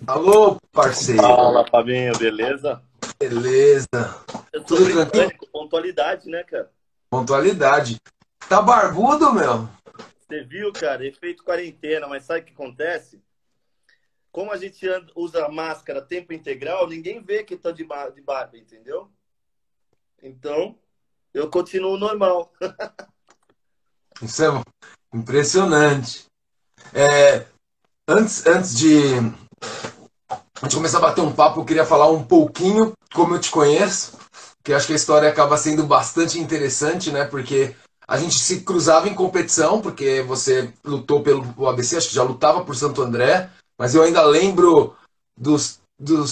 Alô, parceiro. Fala, Fabinho, beleza? Beleza? Eu sou Tudo tranquilo? britânico, pontualidade, né, cara? Pontualidade. Tá barbudo, meu? Você viu, cara, efeito quarentena, mas sabe o que acontece? Como a gente usa máscara tempo integral, ninguém vê que tá de barba, entendeu? Então, eu continuo normal. Isso é impressionante. É, antes de a gente começar a bater um papo, eu queria falar um pouquinho como eu te conheço, que eu acho que a história acaba sendo bastante interessante, né? Porque a gente se cruzava em competição, porque você lutou pelo ABC, acho que já lutava por Santo André, mas eu ainda lembro dos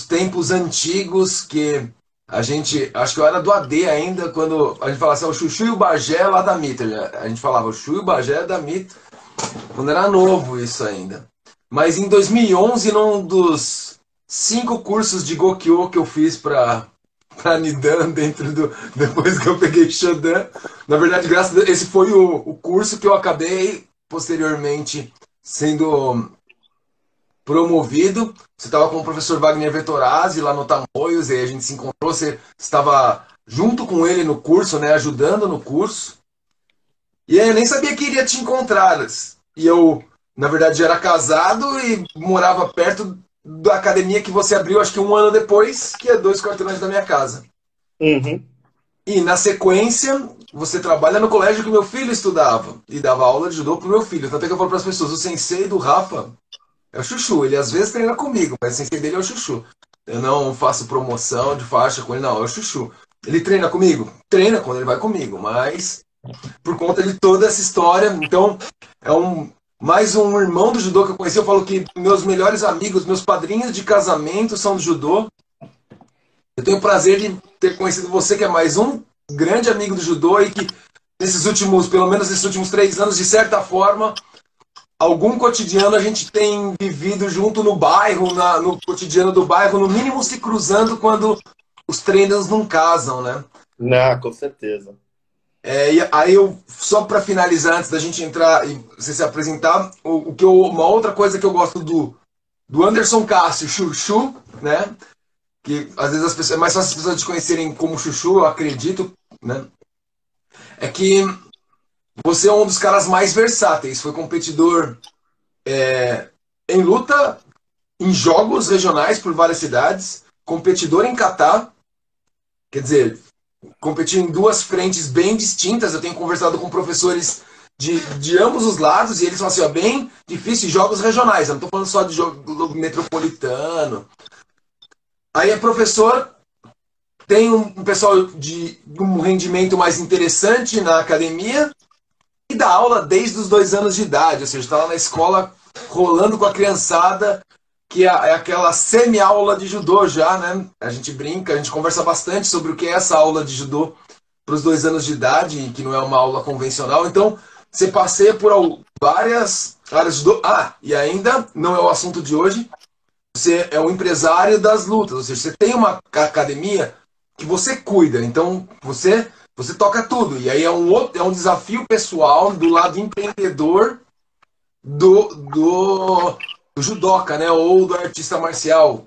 tempos antigos que a gente, acho que eu era do AD ainda, quando a gente falava assim, o Chuchu e o Bagé lá da Mitra. A gente falava, o Chuchu e o Bagé da Mitra, quando era novo isso ainda. Mas em 2011, num dos 5 cursos de Gokyo que eu fiz para Nidan dentro do depois que eu peguei Shodan, na verdade, graças a Deus, esse foi o curso que eu acabei posteriormente sendo promovido. Você estava com o professor Wagner Vettorazzi lá no Tamoios, e aí a gente se encontrou, você estava junto com ele no curso, né, ajudando no curso. E aí eu nem sabia que iria te encontrar. E eu, na verdade, já era casado e morava perto da academia que você abriu, acho que um ano depois, que é 2 quarteirões da minha casa. Uhum. E na sequência, você trabalha no colégio que meu filho estudava e dava aula de judô pro meu filho. Tanto é que eu falo para as pessoas: o sensei do Rafa é o Chuchu. Ele às vezes treina comigo, mas o sensei dele é o Chuchu. Eu não faço promoção de faixa com ele, não, é o Chuchu. Ele treina comigo? Treina quando ele vai comigo, mas por conta de toda essa história. Então, é mais um irmão do judô que eu conheci. Eu falo que meus melhores amigos, meus padrinhos de casamento são do judô. Eu tenho o prazer de ter conhecido você, que é mais um grande amigo do judô e que nesses últimos, pelo menos nesses últimos 3 anos, de certa forma, algum cotidiano a gente tem vivido junto no bairro, no cotidiano do bairro, no mínimo se cruzando quando os treinos não casam, né? Não, com certeza. E aí eu, só para finalizar, antes da gente entrar e você se apresentar, uma outra coisa que eu gosto do Anderson Cássio, Chuchu, né? Que às vezes é mais fácil as pessoas te conhecerem como Chuchu, eu acredito, né? É que você é um dos caras mais versáteis, foi competidor em luta, em jogos regionais por várias cidades, competidor em kata, quer dizer, competiu em duas frentes bem distintas. Eu tenho conversado com professores de ambos os lados e eles falam assim: ó, bem difícil jogos regionais. Eu não estou falando só de jogo metropolitano. Aí é professor, tem um pessoal de um rendimento mais interessante na academia e dá aula desde os 2 anos de idade, ou seja, está lá na escola rolando com a criançada, que é aquela semi-aula de judô já, né? A gente brinca, a gente conversa bastante sobre o que é essa aula de judô para os 2 anos de idade, que não é uma aula convencional. Então, você passeia por várias áreas de judô. Ah, e ainda, não é o assunto de hoje, você é um empresário das lutas, ou seja, você tem uma academia que você cuida, então você toca tudo. E aí é um desafio pessoal do lado empreendedor do judoca, né? Ou do artista marcial.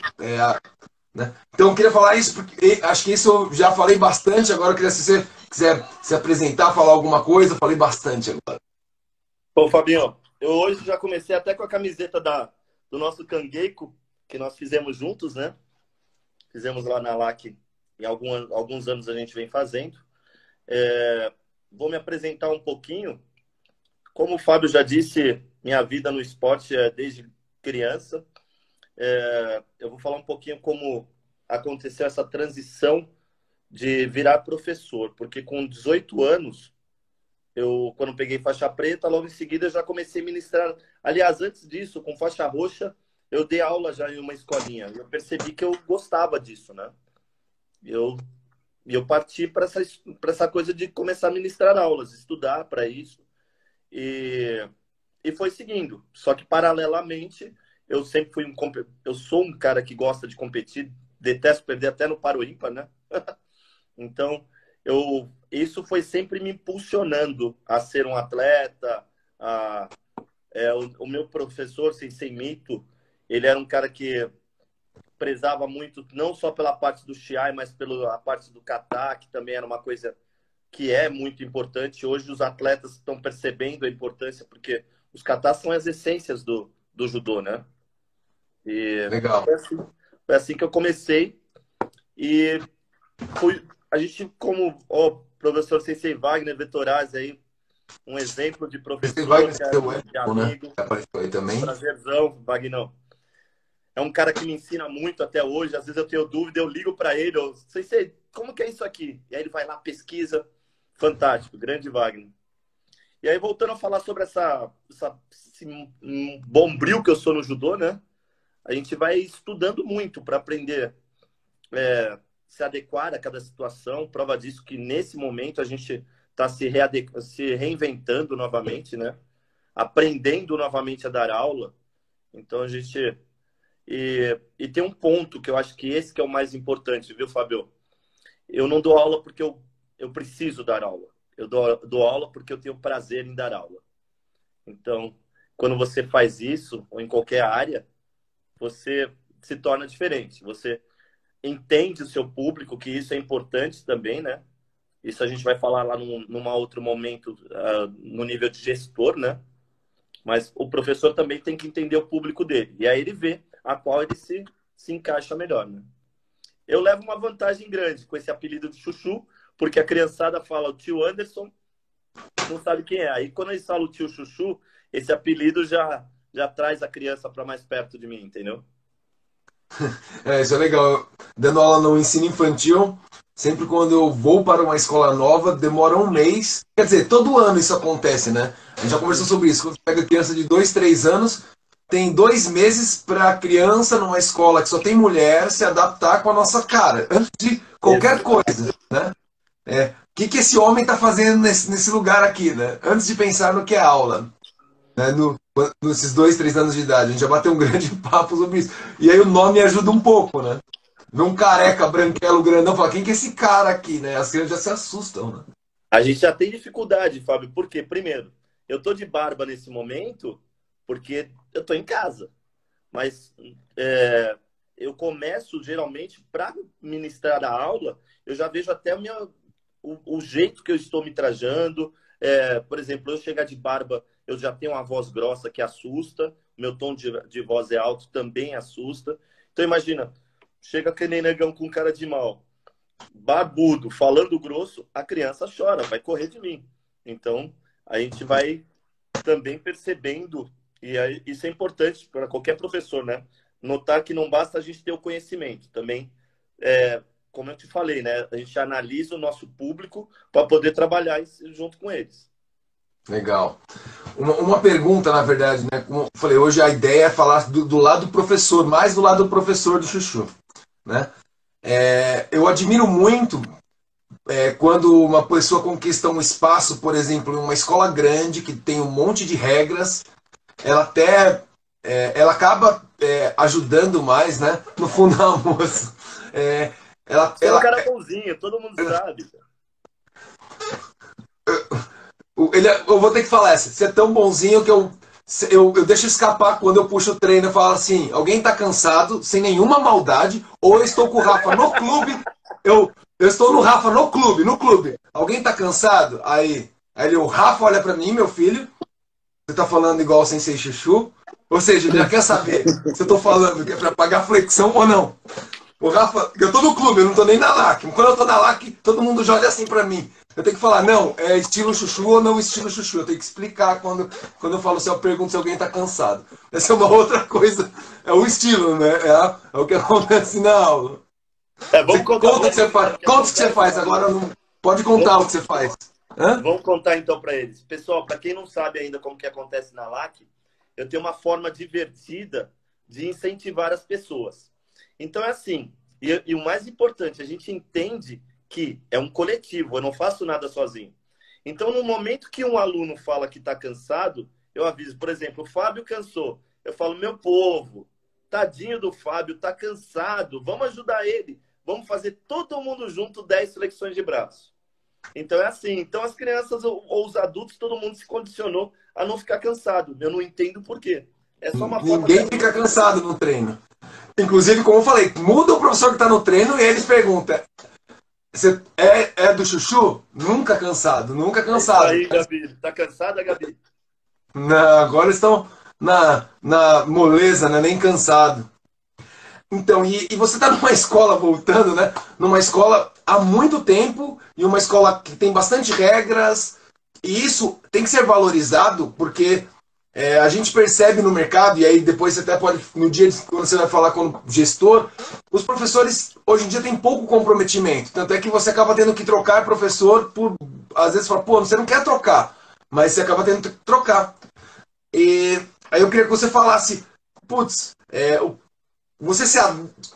Né? Então eu queria falar isso, porque acho que isso eu já falei bastante. Agora eu queria, se você quiser se apresentar, falar alguma coisa, eu falei bastante agora. Pô, Fabinho, eu hoje já comecei até com a camiseta do nosso Cangueico, que nós fizemos juntos, né? Fizemos lá na LAC, em alguns anos a gente vem fazendo. É, vou me apresentar um pouquinho. Como o Fábio já disse, minha vida no esporte é desde criança. Eu vou falar um pouquinho como aconteceu essa transição de virar professor, porque com 18 anos, quando peguei faixa preta, logo em seguida eu já comecei a ministrar. Aliás, antes disso, com faixa roxa, eu dei aula já em uma escolinha. Eu percebi que eu gostava disso, né? Eu, eu parti para essa coisa de começar a ministrar aulas, estudar para isso. E, e foi seguindo. Só que, paralelamente, eu sempre fui eu sou um cara que gosta de competir, detesto perder até no paro ímpar, né? Então, isso foi sempre me impulsionando a ser um atleta. O meu professor, Sensei Mito, Ele era um cara que prezava muito, não só pela parte do Shiai, mas pela parte do kata, que também era uma coisa que é muito importante. Hoje os atletas estão percebendo a importância, porque os katas são as essências do judô, né? E Legal. foi assim que eu comecei. E a gente, como o professor Sensei Wagner Vettorazzi aí, um exemplo de Você vai professor, nesse seu de Wellington, né? amigo, Apareceu aí também. prazerzão, Wagner. É um cara que me ensina muito até hoje. Às vezes eu tenho dúvida, eu ligo para ele, eu sei, como que é isso aqui? E aí ele vai lá, pesquisa. Fantástico, grande Wagner. E aí, voltando a falar sobre esse bombril que eu sou no judô, né? A gente vai estudando muito para aprender se adequar a cada situação. Prova disso que nesse momento a gente está se reinventando novamente, né? Aprendendo novamente a dar aula. Então a gente... E tem um ponto que eu acho que esse que é o mais importante, viu, Fábio? Eu não dou aula porque eu preciso dar aula. Eu dou aula porque eu tenho prazer em dar aula. Então, quando você faz isso, ou em qualquer área, você se torna diferente. Você entende o seu público, que isso é importante também, né? Isso a gente vai falar lá num outro momento, no nível de gestor, né? Mas o professor também tem que entender o público dele. E aí ele vê a qual ele se encaixa melhor, né? Eu levo uma vantagem grande com esse apelido de Chuchu, porque a criançada fala o tio Anderson, não sabe quem é. Aí quando eles falam o tio Chuchu, esse apelido já traz a criança para mais perto de mim, entendeu? Isso é legal. Dando aula no ensino infantil, sempre quando eu vou para uma escola nova, demora um mês. Quer dizer, todo ano isso acontece, né? A gente já conversou sobre isso. Quando você pega criança de 2, 3 anos, tem 2 meses para a criança numa escola que só tem mulher se adaptar com a nossa cara, antes de qualquer coisa, né? O que esse homem está fazendo nesse lugar aqui, né? Antes de pensar no que é aula, né? Nesses 2, 3 anos de idade. A gente já bateu um grande papo sobre isso. E aí o nome ajuda um pouco, né? Vê um careca, branquelo, grandão, fala, quem que é esse cara aqui, né? As crianças já se assustam, né? A gente já tem dificuldade, Fábio. Por quê? Primeiro, eu tô de barba nesse momento porque eu tô em casa. Mas eu começo geralmente para ministrar a aula, eu já vejo até o jeito que eu estou me trajando. Por exemplo, eu chegar de barba, eu já tenho uma voz grossa que assusta, meu tom de voz é alto, também assusta. Então imagina, chega aquele negão com cara de mal, barbudo, falando grosso, a criança chora, vai correr de mim. Então a gente vai também percebendo, e isso é importante para qualquer professor, né? Notar que não basta a gente ter o conhecimento, também, como eu te falei, né? A gente analisa o nosso público para poder trabalhar junto com eles. Legal. Uma pergunta, na verdade, né? Como eu falei, hoje a ideia é falar do lado do professor, mais do lado do professor do Chuchu, né? Eu admiro muito quando uma pessoa conquista um espaço, por exemplo, em uma escola grande que tem um monte de regras, ela até ela acaba ajudando mais, né? No fundo, a moça. Você é um cara bonzinho, todo mundo sabe. Eu vou ter que falar essa. Você é tão bonzinho que eu deixo escapar quando eu puxo o treino. Eu falo assim: alguém tá cansado, sem nenhuma maldade, ou eu estou com o Rafa no clube. Eu estou no Rafa no clube, no clube. Alguém tá cansado? Aí o Rafa olha pra mim, meu filho. Você tá falando igual o Sensei Chuchu? Ou seja, ele já quer saber se eu tô falando que é pra pagar flexão ou não. O Rafa, eu tô no clube, eu não tô nem na LAC. Quando eu tô na LAC, todo mundo já olha assim pra mim. Eu tenho que falar, não, é estilo chuchu ou não estilo chuchu. Eu tenho que explicar quando eu falo, se eu pergunto se alguém tá cansado. Essa é uma outra coisa. É o estilo, né? É o que acontece na aula. Vamos contar, Conta o que você faz. Conta o que você faz. Agora não pode contar o que você faz. Hã? Vamos contar então para eles. Pessoal, para quem não sabe ainda como que acontece na LAC, eu tenho uma forma divertida de incentivar as pessoas. Então é assim, e o mais importante, a gente entende que é um coletivo, eu não faço nada sozinho. Então, no momento que um aluno fala que está cansado, eu aviso, por exemplo, o Fábio cansou. Eu falo, meu povo, tadinho do Fábio, está cansado, vamos ajudar ele. Vamos fazer todo mundo junto 10 flexões de braço. Então é assim, então as crianças ou os adultos, todo mundo se condicionou a não ficar cansado. Eu não entendo por quê. É só uma forma Ninguém fica cansado no treino. Inclusive, como eu falei, muda o professor que está no treino e eles perguntam: você é do chuchu? Nunca cansado, nunca É isso cansado. aí, Gabi. Tá cansada, Gabi? Agora estão na moleza, né? Nem cansado. Então, e você está numa escola, voltando, né? Numa escola há muito tempo e uma escola que tem bastante regras, e isso tem que ser valorizado porque a gente percebe no mercado, e aí depois você até pode, no dia quando você vai falar com o gestor, os professores hoje em dia têm pouco comprometimento. Tanto é que você acaba tendo que trocar professor por. Às vezes fala, pô, você não quer trocar, mas você acaba tendo que trocar. E aí eu queria que você falasse, putz, você se,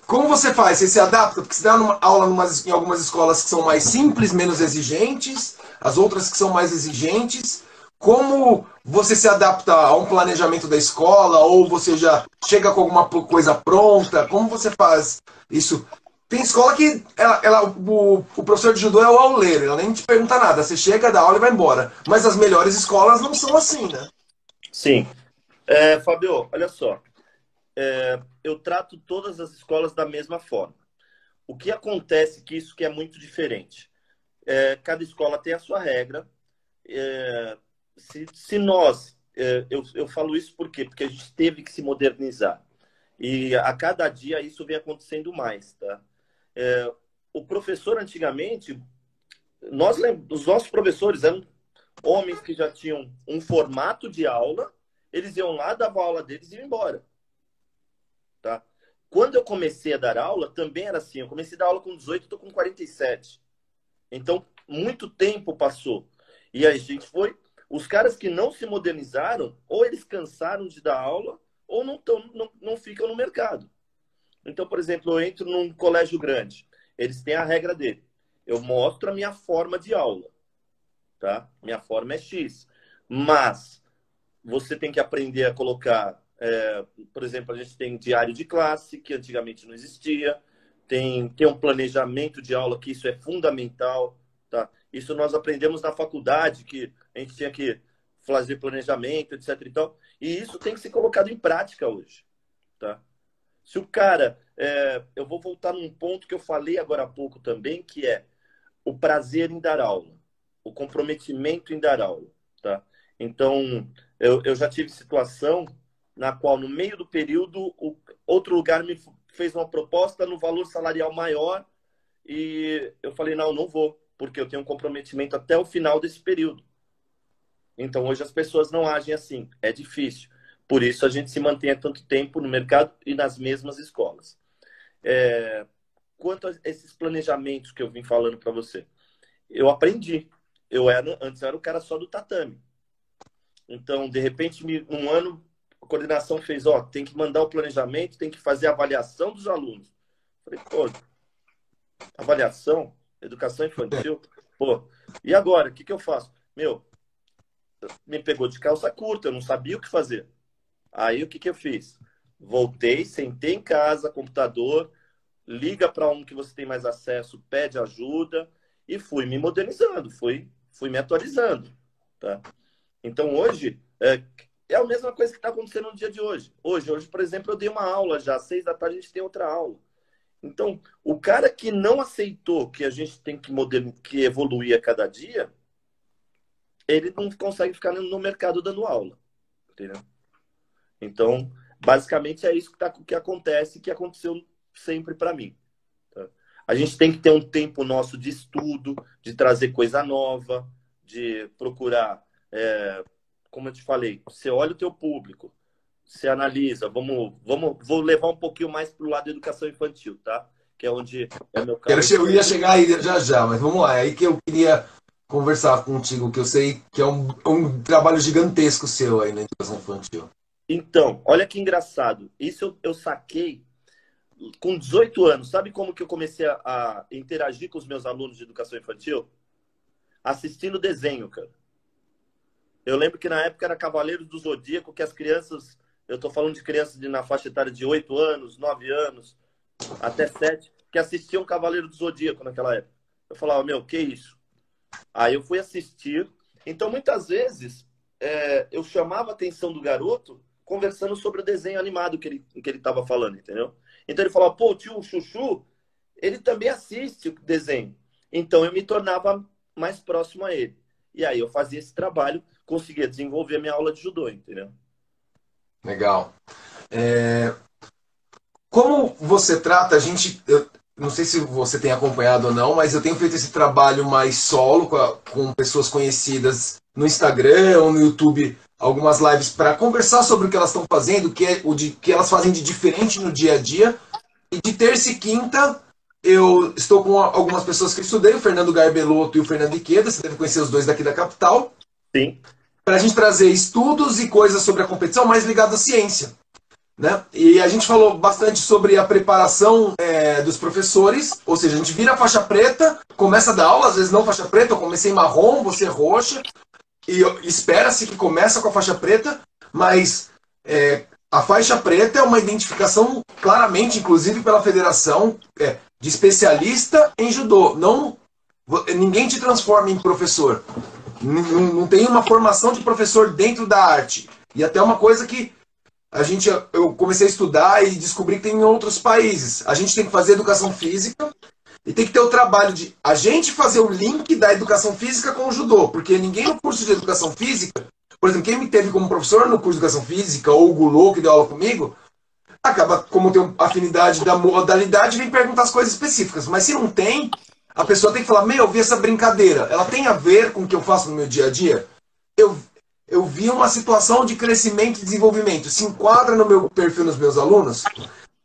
como você faz? Você se adapta? Porque você dá aula em algumas escolas que são mais simples, menos exigentes, as outras que são mais exigentes. Como você se adapta a um planejamento da escola? Ou você já chega com alguma coisa pronta? Como você faz isso? Tem escola que o professor de judô é o auleiro, ela nem te pergunta nada. Você chega, dá aula e vai embora. Mas as melhores escolas não são assim, né? Sim. Fabio, olha só. Eu trato todas as escolas da mesma forma. O que acontece que isso que é muito diferente. Cada escola tem a sua regra. Se nós... eu falo isso por quê? Porque a gente teve que se modernizar. E a cada dia isso vem acontecendo mais, tá? O professor, antigamente, os nossos professores eram homens que já tinham um formato de aula, eles iam lá, davam a aula deles e iam embora. Tá? Quando eu comecei a dar aula, também era assim. Eu comecei a dar aula com 18, estou com 47. Então, muito tempo passou. E a gente foi... Os caras que não se modernizaram, ou eles cansaram de dar aula, ou não ficam no mercado. Então, por exemplo, eu entro num colégio grande. Eles têm a regra dele. Eu mostro a minha forma de aula. Tá? Minha forma é X. Mas você tem que aprender a colocar... por exemplo, a gente tem diário de classe, que antigamente não existia. Tem um planejamento de aula, que isso é fundamental. Tá? Isso nós aprendemos na faculdade, que a gente tinha que fazer planejamento, etc. E isso tem que ser colocado em prática hoje. Tá? Se o cara... eu vou voltar num ponto que eu falei agora há pouco também, que é o prazer em dar aula. O comprometimento em dar aula. Tá? Então, eu já tive situação na qual, no meio do período, outro lugar me fez uma proposta no valor salarial maior e eu falei, não vou, porque eu tenho um comprometimento até o final desse período. Então, hoje as pessoas não agem assim. É difícil. Por isso, a gente se mantém há tanto tempo no mercado e nas mesmas escolas. Quanto a esses planejamentos que eu vim falando para você, eu aprendi. Antes eu era o cara só do tatame. Então, de repente, um ano, a coordenação fez, tem que mandar o planejamento, tem que fazer a avaliação dos alunos. Falei, pô, avaliação, educação infantil, pô, e agora, o que eu faço? Me pegou de calça curta, eu não sabia o que fazer. Aí, o que eu fiz? Voltei, sentei em casa, computador, liga para um que você tem mais acesso, pede ajuda, e fui me modernizando, fui me atualizando, tá? Então, hoje, é a mesma coisa que está acontecendo no dia de hoje. Hoje, por exemplo, eu dei uma aula já, às 6 da tarde a gente tem outra aula. Então, o cara que não aceitou que a gente tem que evoluir a cada dia, ele não consegue ficar no mercado dando aula. Entendeu? Então, basicamente é isso que acontece, que aconteceu sempre para mim. Tá? A gente tem que ter um tempo nosso de estudo, de trazer coisa nova, de procurar... como eu te falei, você olha o teu público, você analisa, vou levar um pouquinho mais para o lado da educação infantil, tá? Que é onde é meu caso. Eu ia chegar aí já, mas vamos lá. É aí que eu queria conversar contigo, que eu sei que é um trabalho gigantesco seu aí na educação infantil. Então, olha que engraçado. Isso eu saquei com 18 anos. Sabe como que eu comecei a interagir com os meus alunos de educação infantil? Assistindo desenho, cara. Eu lembro que na época era Cavaleiros do Zodíaco, que as crianças... Eu tô falando de crianças na faixa etária de 8 anos, 9 anos, até 7, que assistiam Cavaleiro do Zodíaco naquela época. Eu falava, que isso? Aí eu fui assistir. Então, muitas vezes, eu chamava a atenção do garoto conversando sobre o desenho animado que ele estava falando, entendeu? Então ele falava, pô, o tio Chuchu, ele também assiste o desenho. Então eu me tornava mais próximo a ele. E aí eu fazia esse trabalho, conseguia desenvolver a minha aula de judô, entendeu? Legal. É, como você trata, a gente, eu não sei se você tem acompanhado ou não, mas eu tenho feito esse trabalho mais solo com pessoas conhecidas no Instagram ou no YouTube, algumas lives para conversar sobre o que elas estão fazendo, que elas fazem de diferente no dia a dia. E de terça e quinta eu estou com algumas pessoas que eu estudei, o Fernando Garbelotto e o Fernando Iqueda, você deve conhecer os dois daqui da capital, Sim. para a gente trazer estudos e coisas sobre a competição mais ligadas à ciência. Né? E a gente falou bastante sobre a preparação dos professores, ou seja, a gente vira faixa preta, começa a dar aula, às vezes não faixa preta, eu comecei marrom, você roxa, e espera-se que começa com a faixa preta, mas a faixa preta é uma identificação claramente, inclusive pela federação, de especialista em judô. Não, ninguém te transforma em professor. Não tem uma formação de professor dentro da arte. E até uma coisa que eu comecei a estudar e descobri que tem em outros países. A gente tem que fazer educação física e tem que ter o trabalho de a gente fazer o link da educação física com o judô, porque ninguém no curso de educação física, por exemplo, quem me teve como professor no curso de educação física, ou o Gulô, que deu aula comigo, acaba, como tem afinidade da modalidade, vem perguntar as coisas específicas. Mas se não tem, a pessoa tem que falar, eu vi essa brincadeira, ela tem a ver com o que eu faço no meu dia a dia? Eu, eu vi uma situação de crescimento e desenvolvimento, se enquadra no meu perfil nos meus alunos?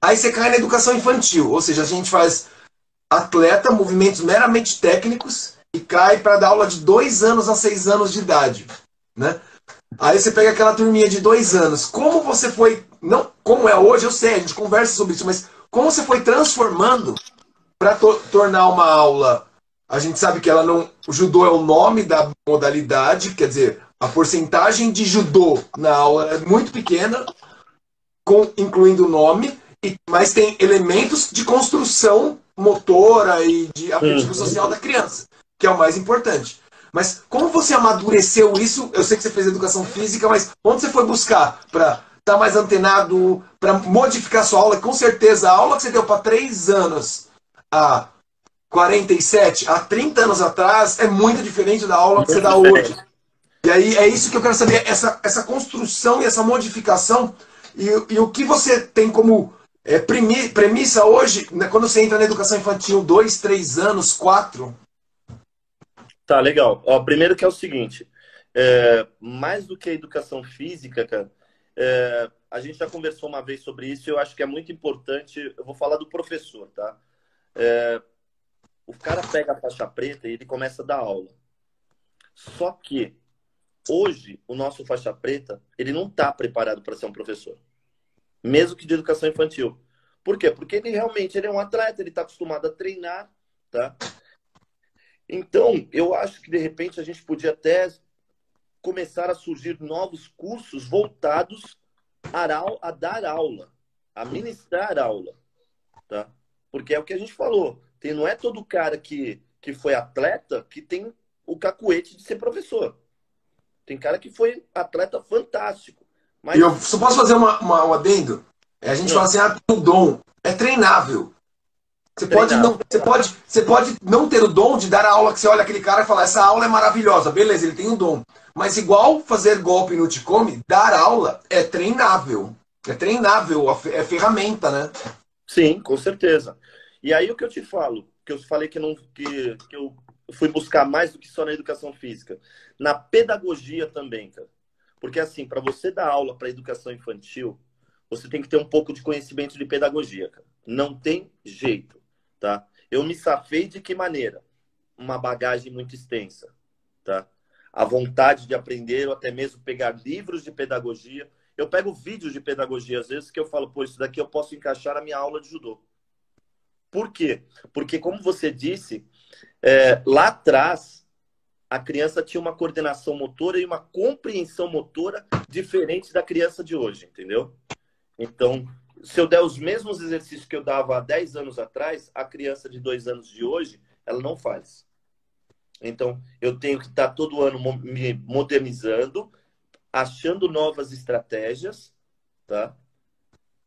Aí você cai na educação infantil, ou seja, a gente faz atleta, movimentos meramente técnicos, e cai para dar aula de 2 anos a 6 anos de idade. Né? Aí você pega aquela turminha de 2 anos. Como você foi. Não como é hoje, eu sei, a gente conversa sobre isso, mas como você foi transformando para tornar uma aula. A gente sabe que ela não. O judô é o nome da modalidade, quer dizer, a porcentagem de judô na aula é muito pequena, incluindo o nome, mas tem elementos de construção motora e de afetivo social da criança, que é o mais importante. Mas como você amadureceu isso? Eu sei que você fez educação física, mas onde você foi buscar para estar mais antenado, para modificar sua aula? Com certeza, a aula que você deu para 3 anos há 47, há 30 anos atrás, é muito diferente da aula que você dá hoje. E aí é isso que eu quero saber, essa construção e essa modificação, e o que você tem como premissa hoje, né, quando você entra na educação infantil, 2, 3 anos, 4? Tá, legal. Ó, primeiro que é o seguinte, mais do que a educação física, cara, a gente já conversou uma vez sobre isso e eu acho que é muito importante, eu vou falar do professor, tá? O cara pega a faixa preta e ele começa a dar aula. Só que, hoje, o nosso faixa preta, ele não está preparado para ser um professor. Mesmo que de educação infantil. Por quê? Porque ele realmente é um atleta, ele está acostumado a treinar, tá? Então, eu acho que, de repente, a gente podia até começar a surgir novos cursos voltados a dar aula, a ministrar aula, tá? Porque é o que a gente falou. Não é todo cara que foi atleta que tem o cacuete de ser professor. Tem cara que foi atleta fantástico. Mas... Eu só posso fazer um adendo? A gente fala assim, tem o dom. É treinável. Você pode não ter o dom de dar a aula que você olha aquele cara e fala, essa aula é maravilhosa. Beleza, ele tem um dom. Mas igual fazer golpe no Ticome, dar aula é treinável. É treinável, é ferramenta, né? Sim, com certeza. E aí o que eu te falo, que eu falei que eu fui buscar mais do que só na educação física, na pedagogia também, cara. Porque assim, para você dar aula para educação infantil, você tem que ter um pouco de conhecimento de pedagogia, cara. Não tem jeito, tá? Eu me safei de que maneira? Uma bagagem muito extensa, tá? A vontade de aprender, ou até mesmo pegar livros de pedagogia. Eu pego vídeos de pedagogia, às vezes, que eu falo, pô, isso daqui eu posso encaixar na minha aula de judô. Por quê? Porque, como você disse, lá atrás, a criança tinha uma coordenação motora e uma compreensão motora diferente da criança de hoje, entendeu? Então, se eu der os mesmos exercícios que eu dava há 10 anos atrás, a criança de 2 anos de hoje, ela não faz. Então, eu tenho que estar todo ano me modernizando, achando novas estratégias, tá?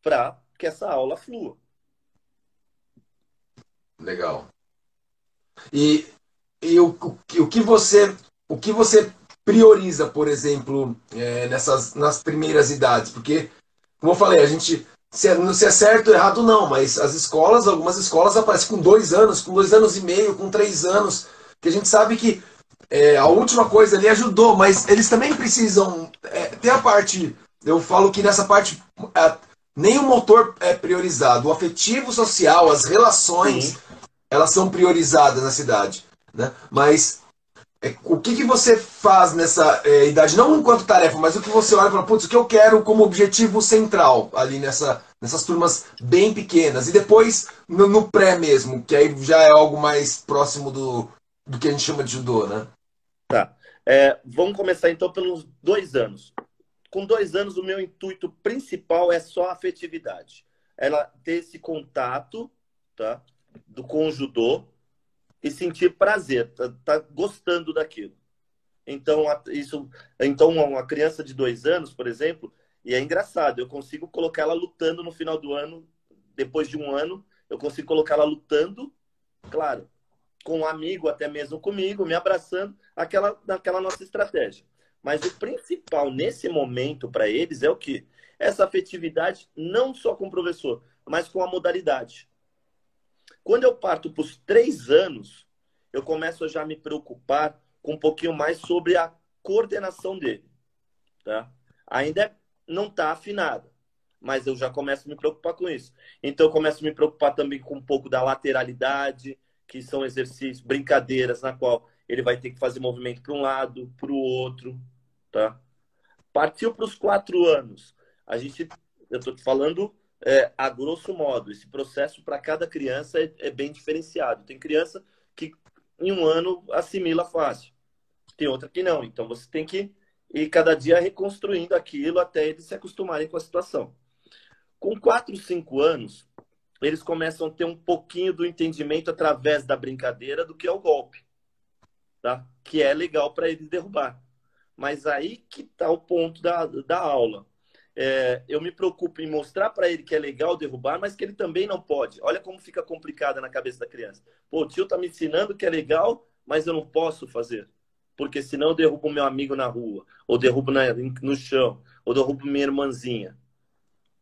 Para que essa aula flua. Legal. E, o que você prioriza, por exemplo, nas primeiras idades? Porque, como eu falei, a gente se é certo ou errado não, mas as escolas, algumas escolas aparecem com 2 anos, com 2 anos e meio, com 3 anos, que a gente sabe que a última coisa ali ajudou, mas eles também precisam ter a parte. Eu falo que nessa parte nem o motor é priorizado, o afetivo social, as relações, Sim. elas são priorizadas na cidade, né? Mas o que você faz nessa idade, não enquanto tarefa, mas o que você olha e fala, putz, o que eu quero como objetivo central ali nessas turmas bem pequenas. E depois no pré mesmo, que aí já é algo mais próximo do que a gente chama de judô, né? Tá. Vamos começar então pelos 2 anos. Com 2 anos, o meu intuito principal é só a afetividade. Ela ter esse contato, tá, com o judô e sentir prazer, tá gostando daquilo. Então, uma criança de 2 anos, por exemplo, e é engraçado, eu consigo colocar ela lutando no final do ano, depois de um ano, eu consigo colocar ela lutando, claro, com um amigo, até mesmo comigo, me abraçando, naquela nossa estratégia. Mas o principal nesse momento para eles é o quê? Essa afetividade não só com o professor, mas com a modalidade. Quando eu parto para os 3 anos, eu começo a já me preocupar com um pouquinho mais sobre a coordenação dele. Tá? Ainda não está afinada, mas eu já começo a me preocupar com isso. Então, eu começo a me preocupar também com um pouco da lateralidade, que são exercícios, brincadeiras, na qual ele vai ter que fazer movimento para um lado, para o outro. Tá? Partiu para os 4 anos. Eu estou te falando a grosso modo. Esse processo para cada criança é bem diferenciado. Tem criança que em um ano assimila fácil. Tem outra que não. Então você tem que ir cada dia reconstruindo aquilo até eles se acostumarem com a situação. Com 4, 5 anos, eles começam a ter um pouquinho do entendimento através da brincadeira do que é o golpe. Tá? Que é legal para eles derrubar. Mas aí que está o ponto da aula. Eu me preocupo em mostrar para ele que é legal derrubar, mas que ele também não pode. Olha como fica complicada na cabeça da criança. Pô, o tio está me ensinando que é legal, mas eu não posso fazer. Porque senão eu derrubo meu amigo na rua, ou derrubo no chão, ou derrubo minha irmãzinha.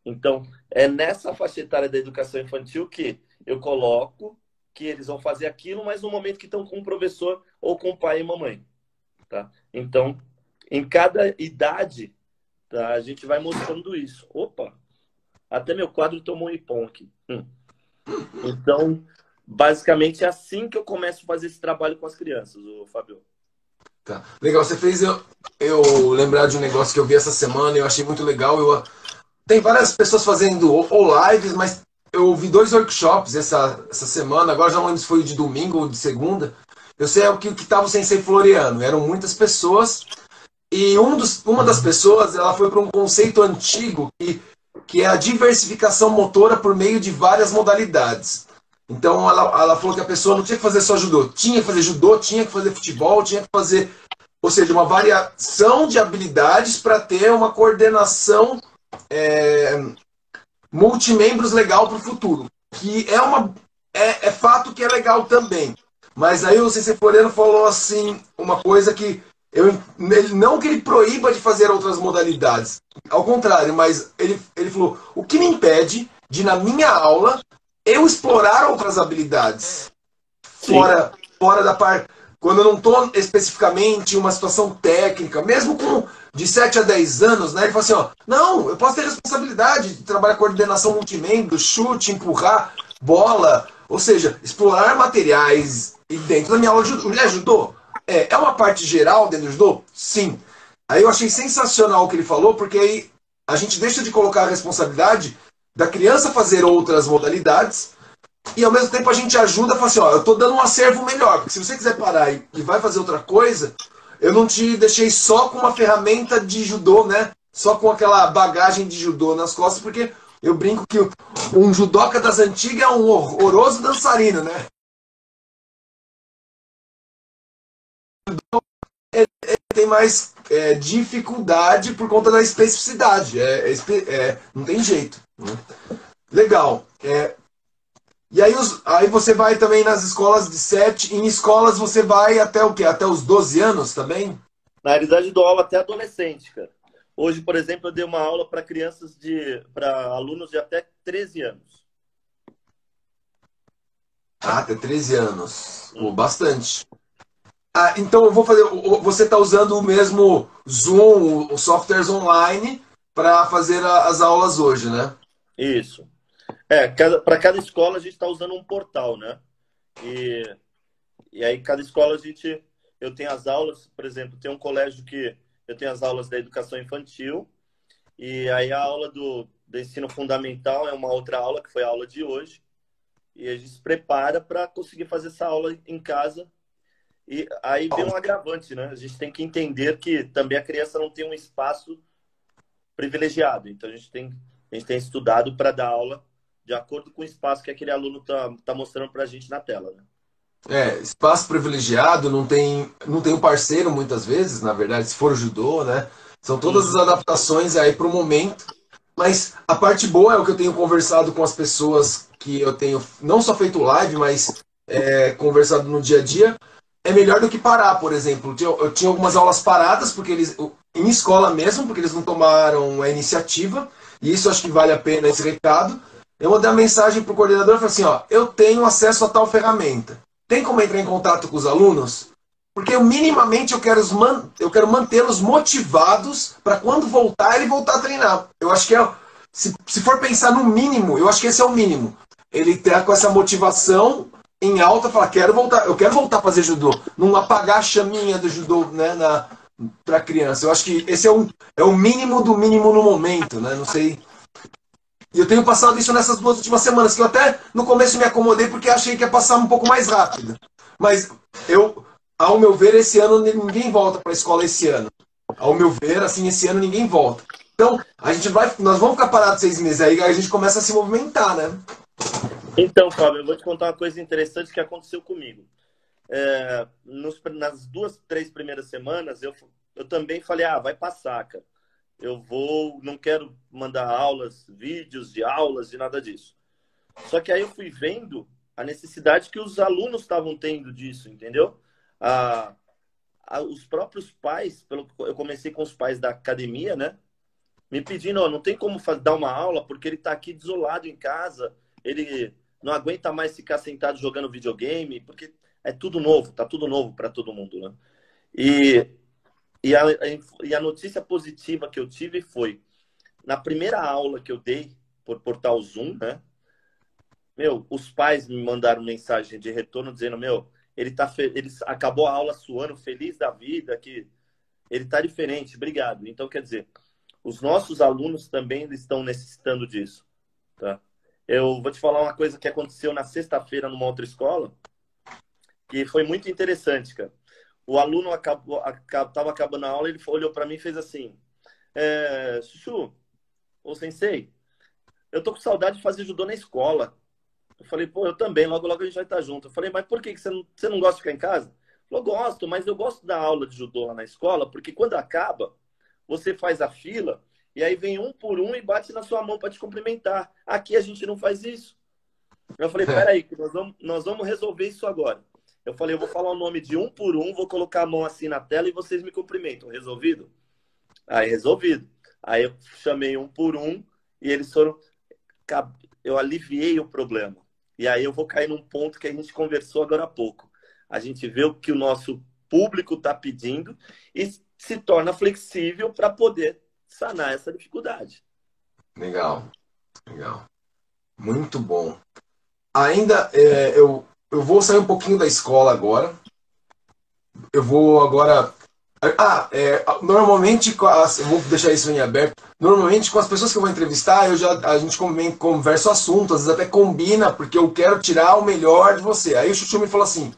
Então, é nessa faixa etária da educação infantil que eu coloco que eles vão fazer aquilo, mas no momento que estão com o professor ou com o pai e mamãe. Tá? Então, em cada idade, tá, a gente vai mostrando isso. Opa, até meu quadro tomou um ipom aqui. Então, basicamente é assim que eu começo a fazer esse trabalho com as crianças, Fabio. Tá. Legal, você fez eu lembrar de um negócio que eu vi essa semana e eu achei muito legal. Tem várias pessoas fazendo ou lives, mas eu vi 2 workshops essa semana, agora já não lembro se foi de domingo ou de segunda. Eu sei o que estava o Sensei Floriano, eram muitas pessoas, e uma das pessoas ela foi para um conceito antigo que é a diversificação motora por meio de várias modalidades. Então ela falou que a pessoa não tinha que fazer só judô, tinha que fazer futebol, tinha que fazer, ou seja, uma variação de habilidades para ter uma coordenação multimembros legal para o futuro. Que é fato que é legal também. Mas aí o Cícero Floriano falou assim, uma coisa que não que ele proíba de fazer outras modalidades, ao contrário, mas ele falou, o que me impede de, na minha aula, eu explorar outras habilidades Sim, fora da parte. Quando eu não estou especificamente em uma situação técnica, mesmo com de 7 a 10 anos, né? Ele fala assim, ó, não, eu posso ter responsabilidade de trabalhar coordenação multimembro, chute, empurrar, bola, ou seja, explorar materiais e dentro da minha aula de judô. É uma parte geral dentro do judô? Sim. Aí eu achei sensacional o que ele falou, porque aí a gente deixa de colocar a responsabilidade da criança fazer outras modalidades e ao mesmo tempo a gente ajuda a falar assim, ó, eu tô dando um acervo melhor, porque se você quiser parar e vai fazer outra coisa, eu não te deixei só com uma ferramenta de judô, né? Só com aquela bagagem de judô nas costas, porque eu brinco que um judoca das antigas é um horroroso dançarino, né? tem mais dificuldade por conta da especificidade. Não tem jeito. Né? Legal. E aí você vai também nas escolas de 7. Em escolas você vai até o quê? Até os 12 anos também? Na realidade, dou aula até adolescente, cara. Hoje, por exemplo, eu dei uma aula para para alunos de até 13 anos. Ah, até 13 anos. Bastante. Ah, então eu vou fazer. Você está usando o mesmo Zoom, os softwares online, para fazer as aulas hoje, né? Isso. Para cada escola a gente está usando um portal, né? E aí, cada escola eu tenho as aulas, por exemplo, tem um colégio que eu tenho as aulas da educação infantil, e aí a aula do ensino fundamental é uma outra aula, que foi a aula de hoje, e a gente se prepara para conseguir fazer essa aula em casa. E aí vem um agravante, né? A gente tem que entender que também a criança não tem um espaço privilegiado, então a gente tem estudado para dar aula de acordo com o espaço que aquele aluno tá mostrando para a gente na tela, né? Espaço privilegiado, não tem um parceiro muitas vezes, na verdade, se for judô, né? São todas as adaptações aí para o momento. Mas a parte boa é o que eu tenho conversado com as pessoas que eu tenho não só feito live, mas conversado no dia a dia. É melhor do que parar, por exemplo. Eu tinha algumas aulas paradas, porque em escola mesmo, porque eles não tomaram a iniciativa. E isso acho que vale a pena esse recado. Eu mandei uma mensagem para o coordenador e falei assim, ó, eu tenho acesso a tal ferramenta. Tem como entrar em contato com os alunos? Porque minimamente eu quero mantê-los motivados para quando voltar, ele voltar a treinar. Eu acho que se for pensar no mínimo, eu acho que esse é o mínimo. Ele ter com essa motivação em alta, falar, eu quero voltar a fazer judô. Não apagar a chaminha do judô, né, para a criança. Eu acho que esse é o mínimo do mínimo no momento, né? Não sei. E eu tenho passado isso nessas 2 últimas semanas, que eu até no começo me acomodei porque achei que ia passar um pouco mais rápido. Mas ao meu ver, esse ano ninguém volta para a escola esse ano. Ao meu ver, assim, esse ano ninguém volta. Então, nós vamos ficar parados 6 meses, aí a gente começa a se movimentar, né? Então, Fábio, eu vou te contar uma coisa interessante que aconteceu comigo. Nas 2, 3 primeiras semanas, eu também falei, vai passar, cara. Não quero mandar aulas, vídeos de aulas, de nada disso. Só que aí eu fui vendo a necessidade que os alunos estavam tendo disso, entendeu? Os próprios pais, eu comecei com os pais da academia, né? Me pedindo, não tem como dar uma aula porque ele está aqui desolado em casa, ele não aguenta mais ficar sentado jogando videogame, porque é tudo novo, tá tudo novo para todo mundo, né? E a notícia positiva que eu tive foi, na primeira aula que eu dei por portal Zoom, né? Os pais me mandaram mensagem de retorno dizendo, ele acabou a aula suando, feliz da vida, que ele tá diferente, obrigado. Então, quer dizer, os nossos alunos também estão necessitando disso, tá? Eu vou te falar uma coisa que aconteceu na sexta-feira numa outra escola, que foi muito interessante, cara. O aluno estava acabando a aula, ele olhou para mim e fez assim, Chuchu, ô sensei, eu tô com saudade de fazer judô na escola. Eu falei, pô, eu também, logo logo a gente vai estar junto. Eu falei, mas por que você não gosta de ficar em casa? Ele falou, gosto, mas eu gosto da aula de judô lá na escola, porque quando acaba, você faz a fila e aí vem um por um e bate na sua mão para te cumprimentar. Aqui a gente não faz isso. Eu falei, peraí, que nós vamos resolver isso agora. Eu falei, eu vou falar o nome de um por um, vou colocar a mão assim na tela e vocês me cumprimentam. Resolvido? Aí, resolvido. Aí eu chamei um por um e eles foram... Eu aliviei o problema. E aí eu vou cair num ponto que a gente conversou agora há pouco. A gente vê o que o nosso público está pedindo e se torna flexível para poder sanar essa dificuldade. Legal. Muito bom. Ainda, eu vou sair um pouquinho da escola agora. Eu vou agora... normalmente, eu vou deixar isso em aberto. Normalmente, com as pessoas que eu vou entrevistar, a gente conversa o assunto, às vezes até combina, porque eu quero tirar o melhor de você. Aí o Chuchu me falou assim,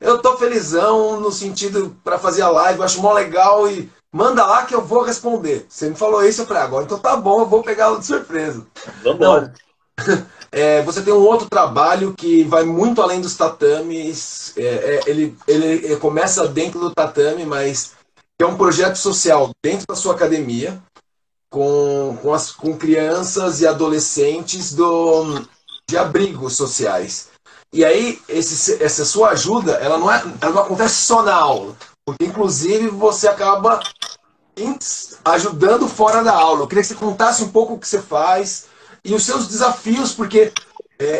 eu tô felizão no sentido para fazer a live, eu acho mó legal e manda lá que eu vou responder. Você me falou isso, eu falei, agora então tá bom, eu vou pegá-lo de surpresa. Vamos embora. Você tem um outro trabalho que vai muito além dos tatames. Ele começa dentro do tatame, mas que é um projeto social dentro da sua academia, com crianças e adolescentes de abrigos sociais. E aí, essa sua ajuda, ela não acontece só na aula, porque inclusive você acaba ajudando fora da aula. Eu queria que você contasse um pouco o que você faz e os seus desafios, porque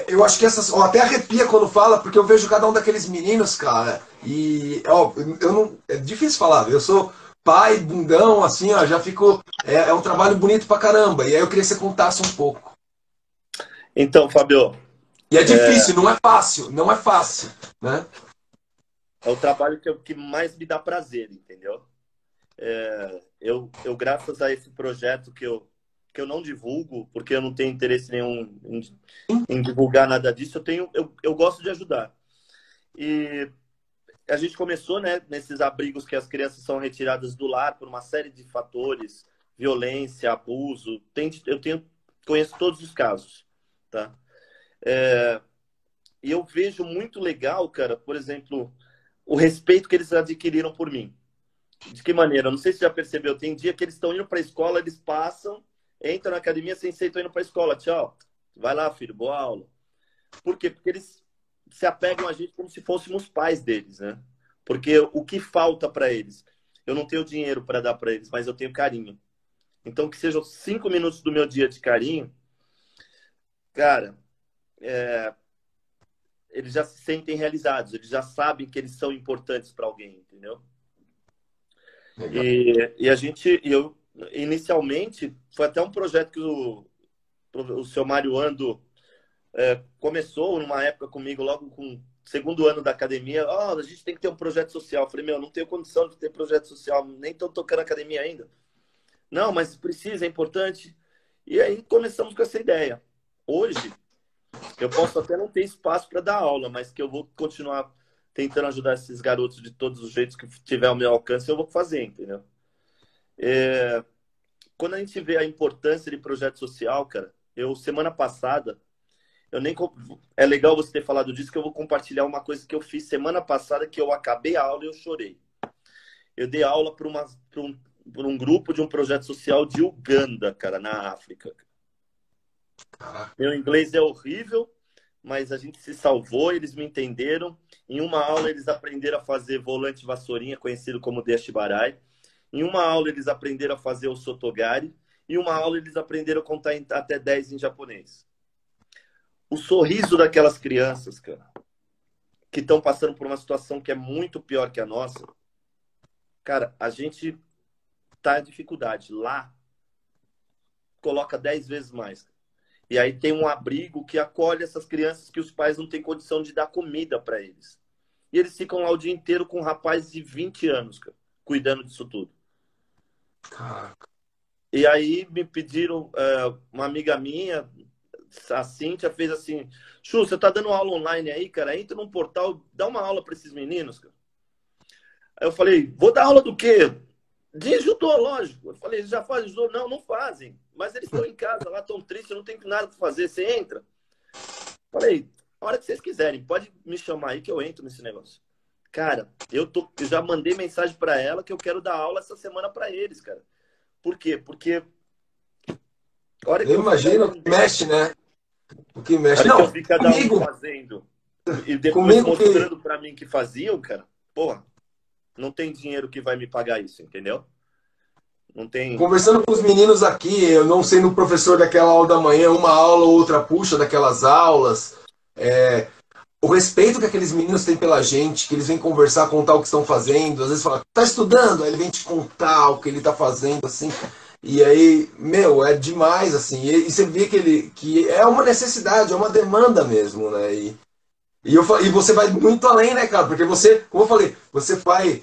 eu acho que até arrepia quando fala, porque eu vejo cada um daqueles meninos, cara, e ó, eu não, é difícil falar, eu sou pai, bundão, assim, ó, já fico. É um trabalho bonito pra caramba. E aí eu queria que você contasse um pouco. Então, Fabio. E é difícil, não é fácil, não é fácil, né? É o trabalho que mais me dá prazer, entendeu? Eu, graças a esse projeto que eu não divulgo, porque eu não tenho interesse nenhum em divulgar nada disso, eu gosto de ajudar. E a gente começou, né, nesses abrigos que as crianças são retiradas do lar por uma série de fatores, violência, abuso. Conheço todos os casos, tá? E eu vejo muito legal, cara, por exemplo, o respeito que eles adquiriram por mim. De que maneira? Não sei se você já percebeu. Tem dia que eles estão indo para a escola, eles passam, entram na academia sem ser, estão indo para a escola. Tchau. Vai lá, filho, boa aula. Por quê? Porque eles se apegam a gente como se fôssemos pais deles, né? Porque o que falta para eles? Eu não tenho dinheiro para dar para eles, mas eu tenho carinho. Então, que sejam 5 minutos do meu dia de carinho, cara, eles já se sentem realizados, eles já sabem que eles são importantes para alguém, entendeu? Eu inicialmente, foi até um projeto que o seu Mário Ando começou numa época comigo, logo com o segundo ano da academia. A gente tem que ter um projeto social. Eu falei, não tenho condição de ter projeto social, nem estou tocando academia ainda. Não, mas precisa, é importante. E aí começamos com essa ideia. Hoje, eu posso até não ter espaço para dar aula, mas que eu vou continuar tentando ajudar esses garotos de todos os jeitos que tiver ao meu alcance, eu vou fazer, entendeu? Quando a gente vê a importância de projeto social, cara, semana passada, é legal você ter falado disso, que eu vou compartilhar uma coisa que eu fiz semana passada, que eu acabei a aula e eu chorei. Eu dei aula para um grupo de um projeto social de Uganda, cara, na África. Meu inglês é horrível, mas a gente se salvou, eles me entenderam. Em uma aula, eles aprenderam a fazer volante vassourinha, conhecido como deshibarai. Em uma aula, eles aprenderam a fazer o sotogari. Em uma aula, eles aprenderam a contar até 10 em japonês. O sorriso daquelas crianças, cara, que estão passando por uma situação que é muito pior que a nossa, cara, a gente tá em dificuldade. Lá, coloca 10 vezes mais. E aí tem um abrigo que acolhe essas crianças que os pais não têm condição de dar comida para eles. E eles ficam lá o dia inteiro com um rapaz de 20 anos, cara, cuidando disso tudo. Caraca. E aí me pediram, uma amiga minha, a Cíntia, fez assim: Chu, você tá dando aula online aí, cara? Entra num portal, dá uma aula para esses meninos, cara. Aí eu falei, vou dar aula do quê? De judô, lógico. Eu falei, eles já fazem judô? Não, não fazem. Mas eles estão em casa lá, estão tristes, não tem nada para fazer. Você entra. Falei, a hora que vocês quiserem, pode me chamar aí que eu entro nesse negócio. Cara, eu já mandei mensagem para ela que eu quero dar aula essa semana para eles, cara. Por quê? Porque a hora que eu imagino o que mexe, né? O que mexe. A hora que eu vi cada um fazendo e depois mostrando para mim que faziam, cara, porra, não tem dinheiro que vai me pagar isso, entendeu? Não tem... Conversando com os meninos aqui, eu não sendo o professor daquela aula da manhã, uma aula ou outra puxa daquelas aulas, o respeito que aqueles meninos têm pela gente, que eles vêm conversar, contar o que estão fazendo, às vezes fala, tá estudando? Aí ele vem te contar o que ele tá fazendo, assim, e aí, meu, é demais, assim, e você vê que é uma necessidade, é uma demanda mesmo, né, e você vai muito além, né, cara, porque você, como eu falei, você vai...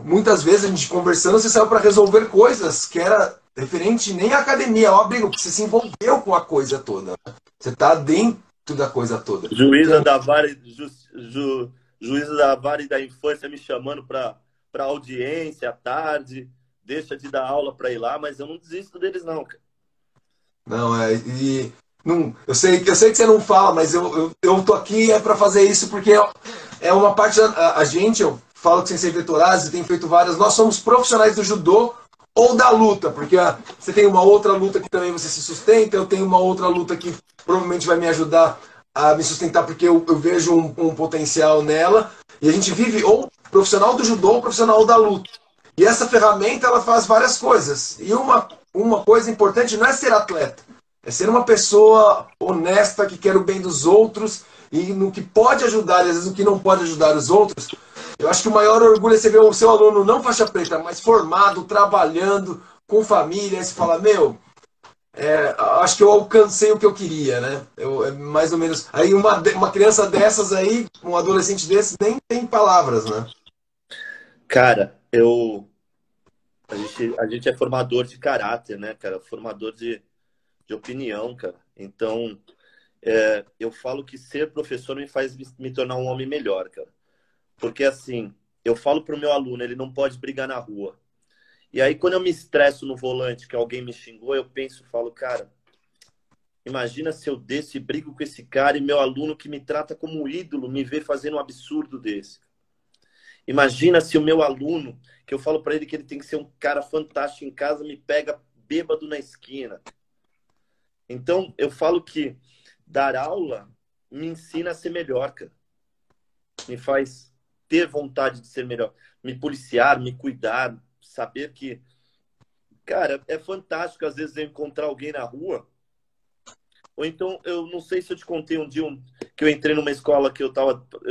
muitas vezes a gente conversando, você saiu para resolver coisas que era referente nem à academia, ó, abrigo, que você se envolveu com a coisa toda. Você tá dentro da coisa toda. Juíza da vara, juíza da vara e da infância me chamando para audiência à tarde, deixa de dar aula para ir lá, mas eu não desisto deles não, cara. Não, não, eu sei que você não fala, mas eu tô aqui para fazer isso porque é uma parte a gente, eu falo que Sensei Vettorazzi tem feito várias. Nós somos profissionais do judô ou da luta, porque você tem uma outra luta que também você se sustenta, eu tenho uma outra luta que provavelmente vai me ajudar a me sustentar, porque eu vejo um potencial nela. E a gente vive ou profissional do judô ou profissional da luta. E essa ferramenta, ela faz várias coisas. E uma coisa importante não é ser atleta, é ser uma pessoa honesta, que quer o bem dos outros, e no que pode ajudar, e às vezes no que não pode ajudar os outros. Eu acho que o maior orgulho é você ver o seu aluno não faixa preta, mas formado, trabalhando, com família, e você fala, meu, acho que eu alcancei o que eu queria, né? Mais ou menos. Aí uma criança dessas aí, um adolescente desse, nem tem palavras, né? Cara, a gente é formador de caráter, né, cara? Formador de opinião, cara. Então, eu falo que ser professor me faz me tornar um homem melhor, cara. Porque, assim, eu falo pro meu aluno, ele não pode brigar na rua. E aí, quando eu me estresso no volante, que alguém me xingou, eu penso, falo, cara, imagina se eu desço e brigo com esse cara e meu aluno que me trata como ídolo me vê fazendo um absurdo desse. Imagina se o meu aluno, que eu falo pra ele que ele tem que ser um cara fantástico em casa, me pega bêbado na esquina. Então, eu falo que dar aula me ensina a ser melhor, cara. Me faz ter vontade de ser melhor. Me policiar, me cuidar, saber que... Cara, é fantástico, às vezes, eu encontrar alguém na rua. Ou então, eu não sei se eu te contei um dia que eu entrei numa escola que eu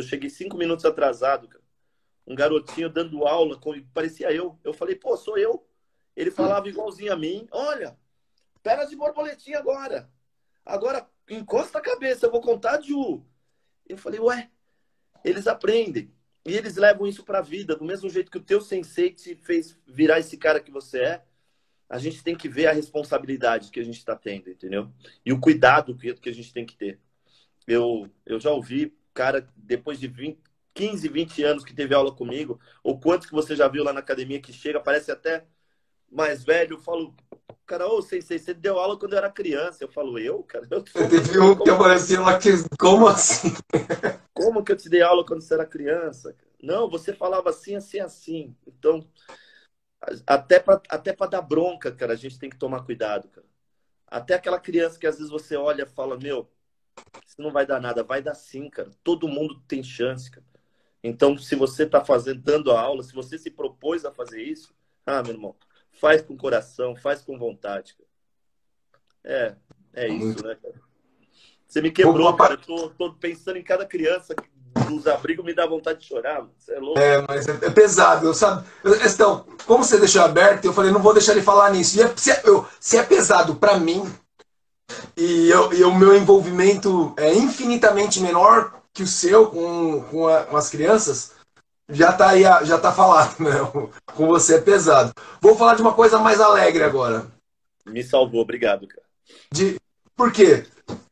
cheguei 5 minutos atrasado, cara. Um garotinho dando aula, parecia eu. Eu falei, pô, sou eu. Ele falava igualzinho a mim. Olha, pera de borboletinha agora. Agora, encosta a cabeça, eu vou contar de um. Eu falei, ué, eles aprendem. E eles levam isso pra vida. Do mesmo jeito que o teu sensei te fez virar esse cara que você é, a gente tem que ver a responsabilidade que a gente está tendo, entendeu? E o cuidado que a gente tem que ter. Eu já ouvi, cara, depois de 15, 20 anos que teve aula comigo, ou quantos que você já viu lá na academia que chega, parece até mais velho. Eu falo, cara, ô, sensei, você deu aula quando eu era criança. Eu falo, eu, cara? Teve um que aparecia lá que... Como assim? Como que eu te dei aula quando você era criança? Não, você falava assim, assim, assim. Então, até para dar bronca, cara, a gente tem que tomar cuidado, cara. Até aquela criança que às vezes você olha e fala, meu, isso não vai dar nada. Vai dar sim, cara. Todo mundo tem chance, cara. Então, se você está dando a aula, se você se propôs a fazer isso, meu irmão, faz com coração, faz com vontade, cara. É isso, né, cara? Você me quebrou, cara. Eu tô pensando em cada criança dos abrigos, me dá vontade de chorar. Você é louco. Mas é pesado, sabe? Então, como você deixou aberto, eu falei, não vou deixar ele falar nisso. Se é pesado para mim, e o meu envolvimento é infinitamente menor que o seu com as crianças, já tá aí, já tá falado, né? Com você é pesado. Vou falar de uma coisa mais alegre agora. Me salvou, obrigado, cara. Por quê?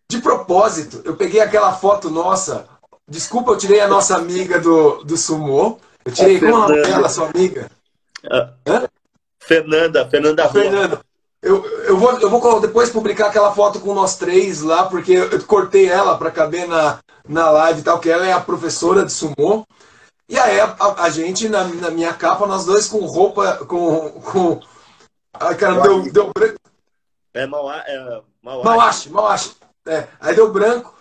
De propósito, eu peguei aquela foto nossa. Desculpa, eu tirei a nossa amiga do Sumô. Eu tirei, como é o nome dela, sua amiga? Fernanda Rua. Fernanda. Eu vou depois publicar aquela foto com nós três lá, porque eu cortei ela para caber na live e tal, que ela é a professora de Sumô. E aí a gente, na minha capa, nós dois com roupa, com... Ai, cara, deu branco. Mawashi. Aí deu branco,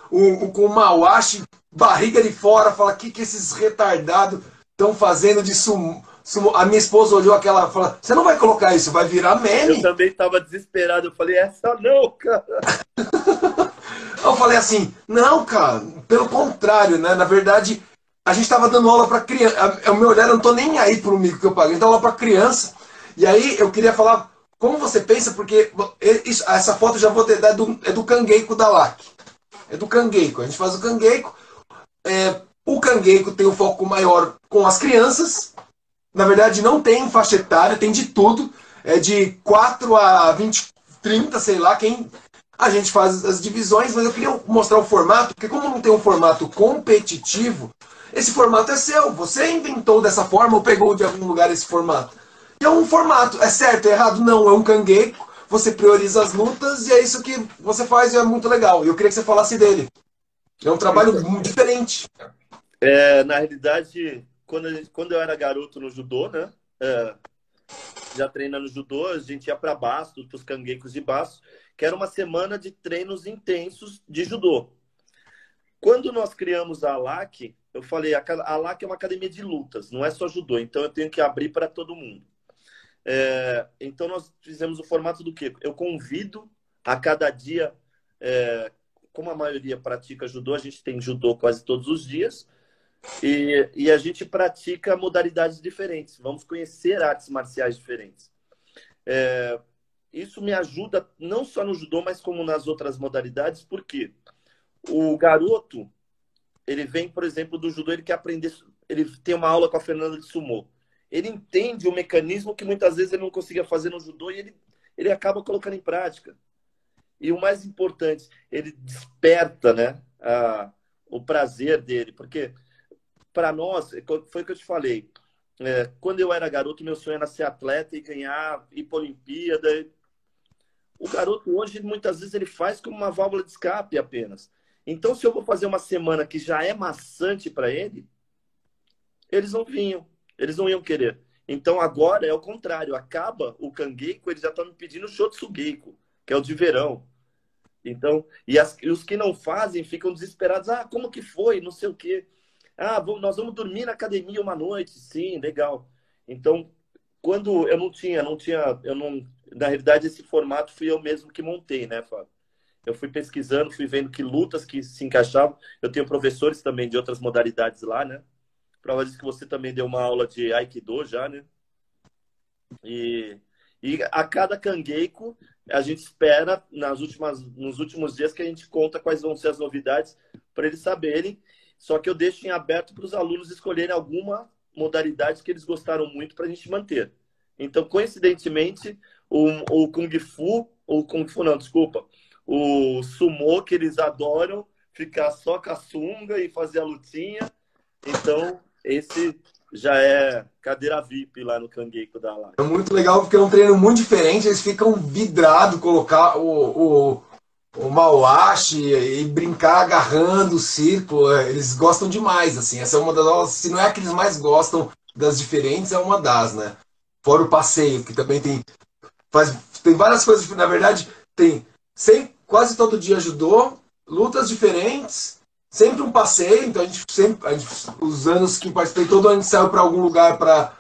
com Mawashi, barriga de fora, fala, o que esses retardados estão fazendo de sumo? A minha esposa olhou aquela e falou, você não vai colocar isso, vai virar meme. Eu também estava desesperado, eu falei, essa não, cara. Eu falei assim, não, cara, pelo contrário, né? Na verdade, a gente estava dando aula para criança. O meu olhar, eu não tô nem aí pro mico que eu paguei, a gente dá aula para criança. E aí eu queria falar, como você pensa, porque essa foto eu já vou ter, é do Kangeiko da LAC. É do Kangeiko, a gente faz o Kangeiko. O Kangeiko tem um foco maior com as crianças. Na verdade, não tem faixa etária, tem de tudo. É de 4 a 20, 30, sei lá, a gente faz as divisões, mas eu queria mostrar o formato, porque como não tem um formato competitivo, esse formato é seu. Você inventou dessa forma ou pegou de algum lugar esse formato. E é um formato, é certo, é errado? Não, é um Kangeiko, você prioriza as lutas e é isso que você faz e é muito legal. E eu queria que você falasse dele. É um trabalho muito diferente. Na realidade, quando eu era garoto no judô, né? Já treinando judô, a gente ia para Bastos, para os cangueicos de Bastos, que era uma semana de treinos intensos de judô. Quando nós criamos a ALAC, eu falei, a ALAC é uma academia de lutas, não é só judô, então eu tenho que abrir para todo mundo. Então nós fizemos o formato do quê? Eu convido a cada dia, como a maioria pratica judô, a gente tem judô quase todos os dias, e a gente pratica modalidades diferentes. Vamos conhecer artes marciais diferentes. Isso me ajuda não só no judô, mas como nas outras modalidades, porque o garoto, ele vem, por exemplo, do judô, ele quer aprender, ele tem uma aula com a Fernanda de sumô. Ele entende o mecanismo que muitas vezes ele não conseguia fazer no judô e ele acaba colocando em prática. E o mais importante, ele desperta, né, o prazer dele, porque para nós, foi o que eu te falei, quando eu era garoto, meu sonho era ser atleta e ganhar, ir para a Olimpíada. O garoto hoje, muitas vezes, ele faz como uma válvula de escape apenas. Então, se eu vou fazer uma semana que já é maçante para ele, eles não iam querer. Então, agora é o contrário. Acaba o cangueiko, eles já estão me pedindo o shotsugeiko, que é o de verão. Então, e os que não fazem ficam desesperados. Ah, como que foi? Não sei o quê. Ah, nós vamos dormir na academia uma noite. Sim, legal. Então, quando eu na realidade, esse formato fui eu mesmo que montei, né, Fábio? Eu fui pesquisando, fui vendo que lutas que se encaixavam. Eu tenho professores também de outras modalidades lá, né? Prova disso que você também deu uma aula de Aikido já, né? E a cada cangueiko, a gente espera nos últimos dias que a gente conta quais vão ser as novidades para eles saberem. Só que eu deixo em aberto para os alunos escolherem alguma modalidade que eles gostaram muito para a gente manter. Então, coincidentemente, o Kung Fu não, desculpa, o Sumo, que eles adoram ficar só com a sunga e fazer a lutinha. Então, esse já é cadeira VIP lá no cangueiko da lá. É muito legal porque é um treino muito diferente, eles ficam vidrados, colocar o mauache e brincar agarrando o círculo, eles gostam demais, assim, essa é uma das aulas, se não é a que eles mais gostam das diferentes, é uma das, né? Fora o passeio, que também tem várias coisas, na verdade, quase todo dia judô, lutas diferentes, sempre um passeio, então os anos que participei, todo ano saiu para algum lugar para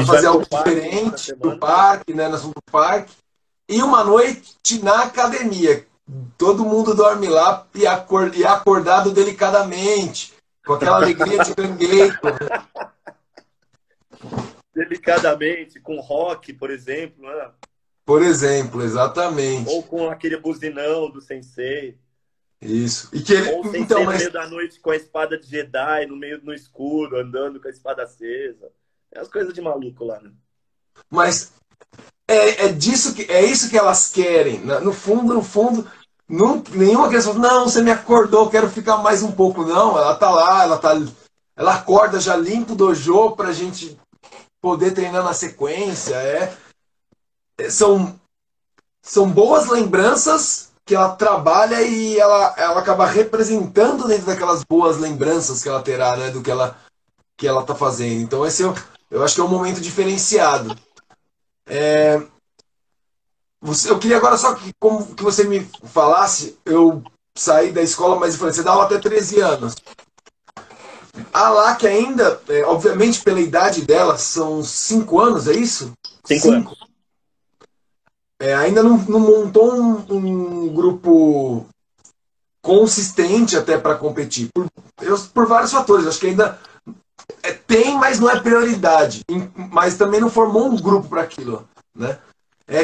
fazer algo diferente, no parque, né, no parque, e uma noite na academia. Todo mundo dorme lá e acordado delicadamente, com aquela alegria de cangueiro. Delicadamente, com rock, por exemplo, né? Por exemplo, exatamente. Ou com aquele buzinão do sensei. Isso. Ou o sensei no meio da noite com a espada de Jedi, no escuro, andando com a espada acesa. É as coisas de maluco lá, né? Mas é isso que elas querem. No fundo, nenhuma criança fala, não, você me acordou, quero ficar mais um pouco. Não, ela tá lá, ela acorda já limpa o dojo pra gente poder treinar na sequência. São boas lembranças que ela trabalha e ela acaba representando dentro daquelas boas lembranças que ela terá, né, do que ela tá fazendo. Então esse eu acho que é um momento diferenciado. Eu queria agora só que você me falasse, eu saí da escola, mas eu falei, você dá aula até 13 anos. A LAC ainda, obviamente pela idade dela, são 5 anos, é isso? 5 anos. Ainda não montou um grupo consistente até para competir, por vários fatores. Acho que ainda tem, mas não é prioridade. Mas também não formou um grupo para aquilo, né?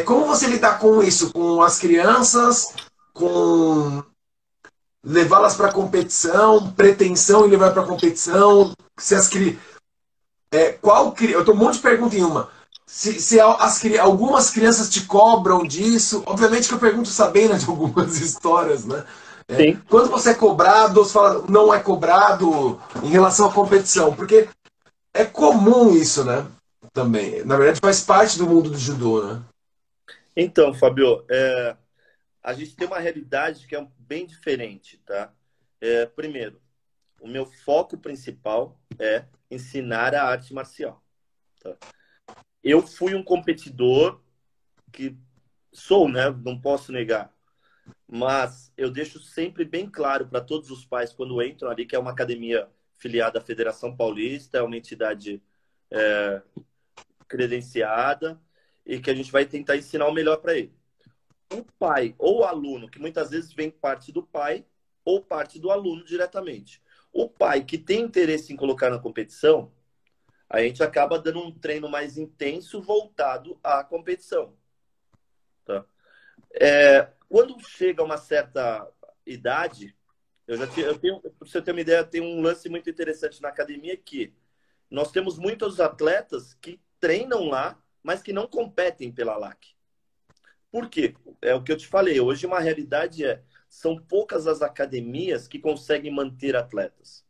Como você lidar com isso, com as crianças, com levá-las para competição, pretensão em levar para competição, se as eu tô um monte de pergunta em uma. Se algumas crianças te cobram disso, obviamente que eu pergunto sabendo de algumas histórias, né? Quando você é cobrado, você fala não é cobrado em relação à competição, porque é comum isso, né? Também. Na verdade, faz parte do mundo do judô, né? Então, Fabio, a gente tem uma realidade que é bem diferente, tá? Primeiro, o meu foco principal é ensinar a arte marcial. Tá? Eu fui um competidor que sou, né? Não posso negar. Mas eu deixo sempre bem claro para todos os pais quando entram ali que é uma academia filiada à Federação Paulista, é uma entidade credenciada e que a gente vai tentar ensinar o melhor para ele. O pai ou o aluno, que muitas vezes vem parte do pai ou parte do aluno diretamente. O pai que tem interesse em colocar na competição, a gente acaba dando um treino mais intenso voltado à competição. Tá? Quando chega a uma certa idade, eu tenho, para você ter uma ideia, tem um lance muito interessante na academia que nós temos muitos atletas que treinam lá, mas que não competem pela LAC. Por quê? É o que eu te falei. Hoje uma realidade são poucas as academias que conseguem manter atletas.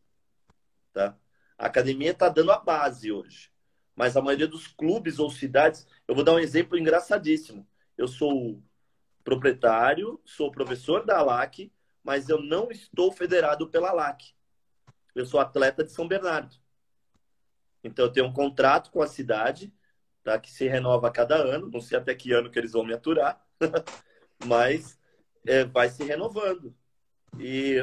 Tá? A academia está dando a base hoje. Mas a maioria dos clubes ou cidades... Eu vou dar um exemplo engraçadíssimo. Eu sou proprietário, sou professor da LAC, mas eu não estou federado pela LAC. Eu sou atleta de São Bernardo. Então eu tenho um contrato com a cidade, tá, que se renova a cada ano. Não sei até que ano que eles vão me aturar, mas vai se renovando. E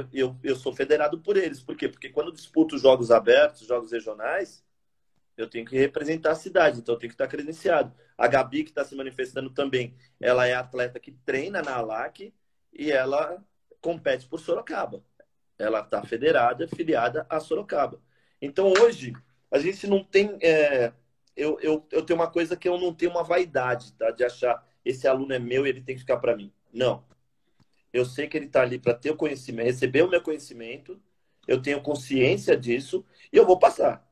eu sou federado por eles. Por quê? Porque quando eu disputo jogos abertos, jogos regionais, eu tenho que representar a cidade, então eu tenho que estar credenciado. A Gabi, que está se manifestando também, ela é atleta que treina na ALAC e ela compete por Sorocaba. Ela está federada, filiada a Sorocaba. Então, hoje, a gente não tem... eu tenho uma coisa que eu não tenho uma vaidade, tá? De achar esse aluno é meu e ele tem que ficar para mim. Não. Eu sei que ele está ali para ter o conhecimento, receber o meu conhecimento, eu tenho consciência disso e eu vou passar.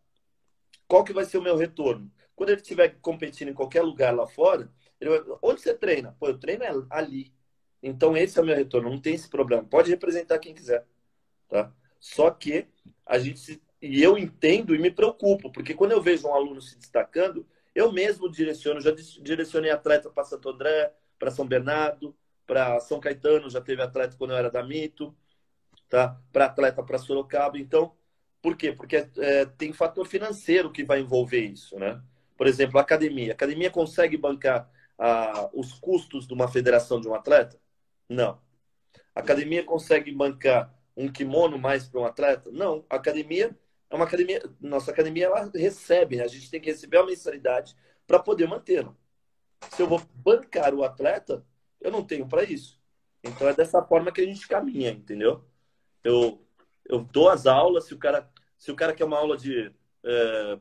Qual que vai ser o meu retorno? Quando ele estiver competindo em qualquer lugar lá fora, ele vai... Onde você treina? Pô, eu treino ali. Então, esse é o meu retorno, não tem esse problema. Pode representar quem quiser. Tá? Só que a gente... E eu entendo e me preocupo, porque quando eu vejo um aluno se destacando, eu mesmo direciono, já direcionei atleta para Santo André, para São Bernardo, para São Caetano, já teve atleta quando eu era da Mito, tá? Para atleta para Sorocaba. Então, por quê? Porque tem fator financeiro que vai envolver isso, né? Por exemplo, a academia. A academia consegue bancar os custos de uma federação de um atleta? Não. A academia consegue bancar um kimono mais para um atleta? Não. A academia é uma academia. Nossa academia ela recebe, né? A gente tem que receber a mensalidade para poder mantê-lo. Se eu vou bancar o atleta, eu não tenho para isso. Então é dessa forma que a gente caminha, entendeu? Eu dou as aulas, se o cara quer uma aula de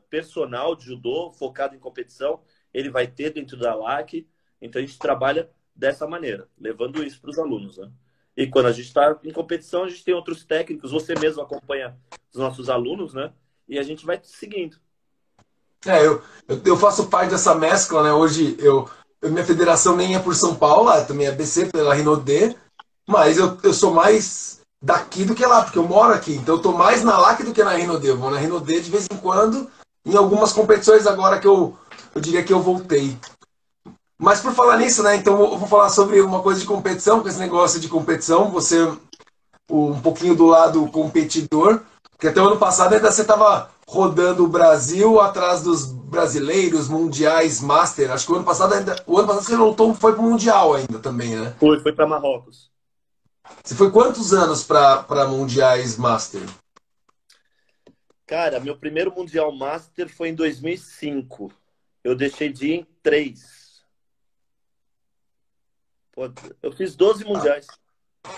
personal de judô, focado em competição, ele vai ter dentro da LAC. Então a gente trabalha dessa maneira, levando isso para os alunos, né? E quando a gente está em competição, a gente tem outros técnicos, você mesmo acompanha os nossos alunos, né? E a gente vai seguindo. Eu faço parte dessa mescla, né? Hoje minha federação nem é por São Paulo, também é BC pela Rinodê, mas eu sou mais daqui do que lá, porque eu moro aqui. Então eu tô mais na LAC do que na Rinodê. Eu vou na Rinodê de vez em quando, em algumas competições agora que eu diria que eu voltei. Mas por falar nisso, né? Então eu vou falar sobre uma coisa de competição, com esse negócio de competição, você um pouquinho do lado competidor, que até o ano passado ainda você estava rodando o Brasil atrás dos brasileiros, mundiais, master. Acho que o ano passado você voltou, foi pro mundial ainda também, né? Foi para Marrocos. Você foi quantos anos para mundiais master? Cara, meu primeiro mundial master foi em 2005. Eu deixei de ir em 3. Pô, eu fiz 12 mundiais.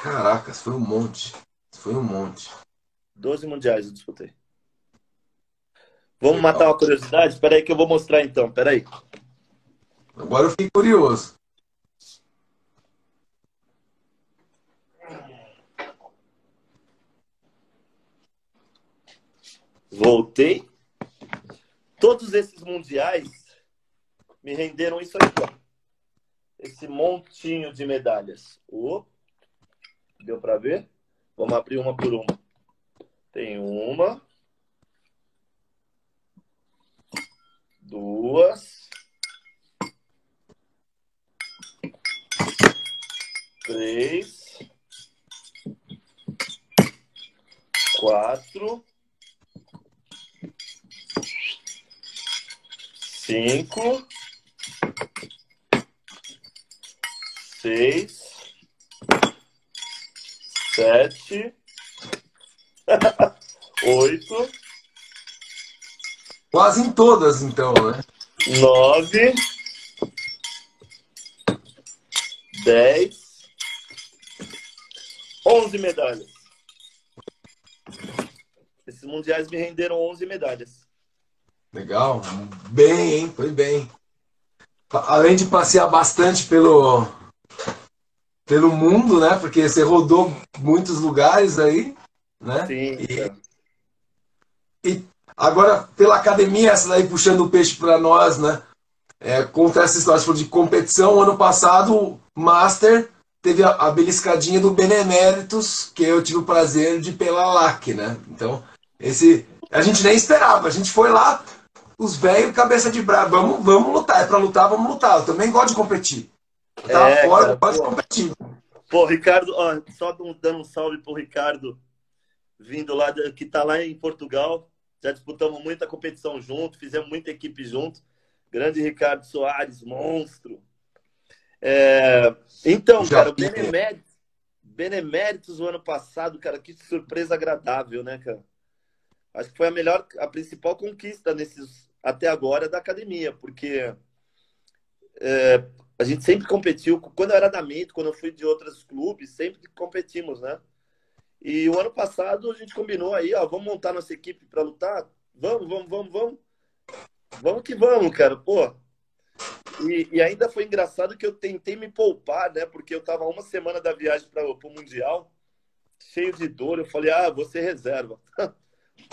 Caracas, foi um monte. Foi um monte. 12 mundiais eu disputei. Vamos matar Legal. uma curiosidade? Espera aí que eu vou mostrar então. Espera aí. Agora eu fiquei curioso. Voltei. Todos esses mundiais me renderam isso aqui, ó. Esse montinho de medalhas. Deu para ver? Vamos abrir uma por uma. Tem uma, duas, três, 4, 5, 6, 7, 8, Quase em todas, então, né? 9, 10, 11 medalhas. Esses mundiais me renderam 11 medalhas. Legal. Bem, hein? Foi bem. Além de passear bastante pelo mundo, né? Porque você rodou muitos lugares aí, né? Sim, cara. E agora, pela academia, essa daí puxando o peixe para nós, né? Conta essa história de competição. Ano passado, o Master teve a beliscadinha do Beneméritos, que eu tive o prazer de ir pela LAC, né? Então, esse a gente nem esperava. A gente foi lá, os velhos, cabeça de bravo. Vamos lutar. É para lutar, vamos lutar. Eu também gosto de competir. Eu tava fora, Cara, eu gosto de competir. pô, Ricardo, ó, só dando um salve pro Ricardo, vindo lá, que tá lá em Portugal. Já disputamos muita competição junto, fizemos muita equipe junto. Grande Ricardo Soares, monstro. Então, Já cara, o vi. Beneméritos o ano passado, cara, que surpresa agradável, né, cara? Acho que foi a principal conquista até agora da academia, porque a gente sempre competiu. Quando eu era da Mito, quando eu fui de outros clubes, sempre competimos, né? E o ano passado a gente combinou aí, ó, vamos montar nossa equipe para lutar? Vamos, vamos, vamos, vamos. Vamos que vamos, cara. Pô, e ainda foi engraçado que eu tentei me poupar, né? Porque eu tava uma semana da viagem para o Mundial, cheio de dor. Eu falei, você reserva.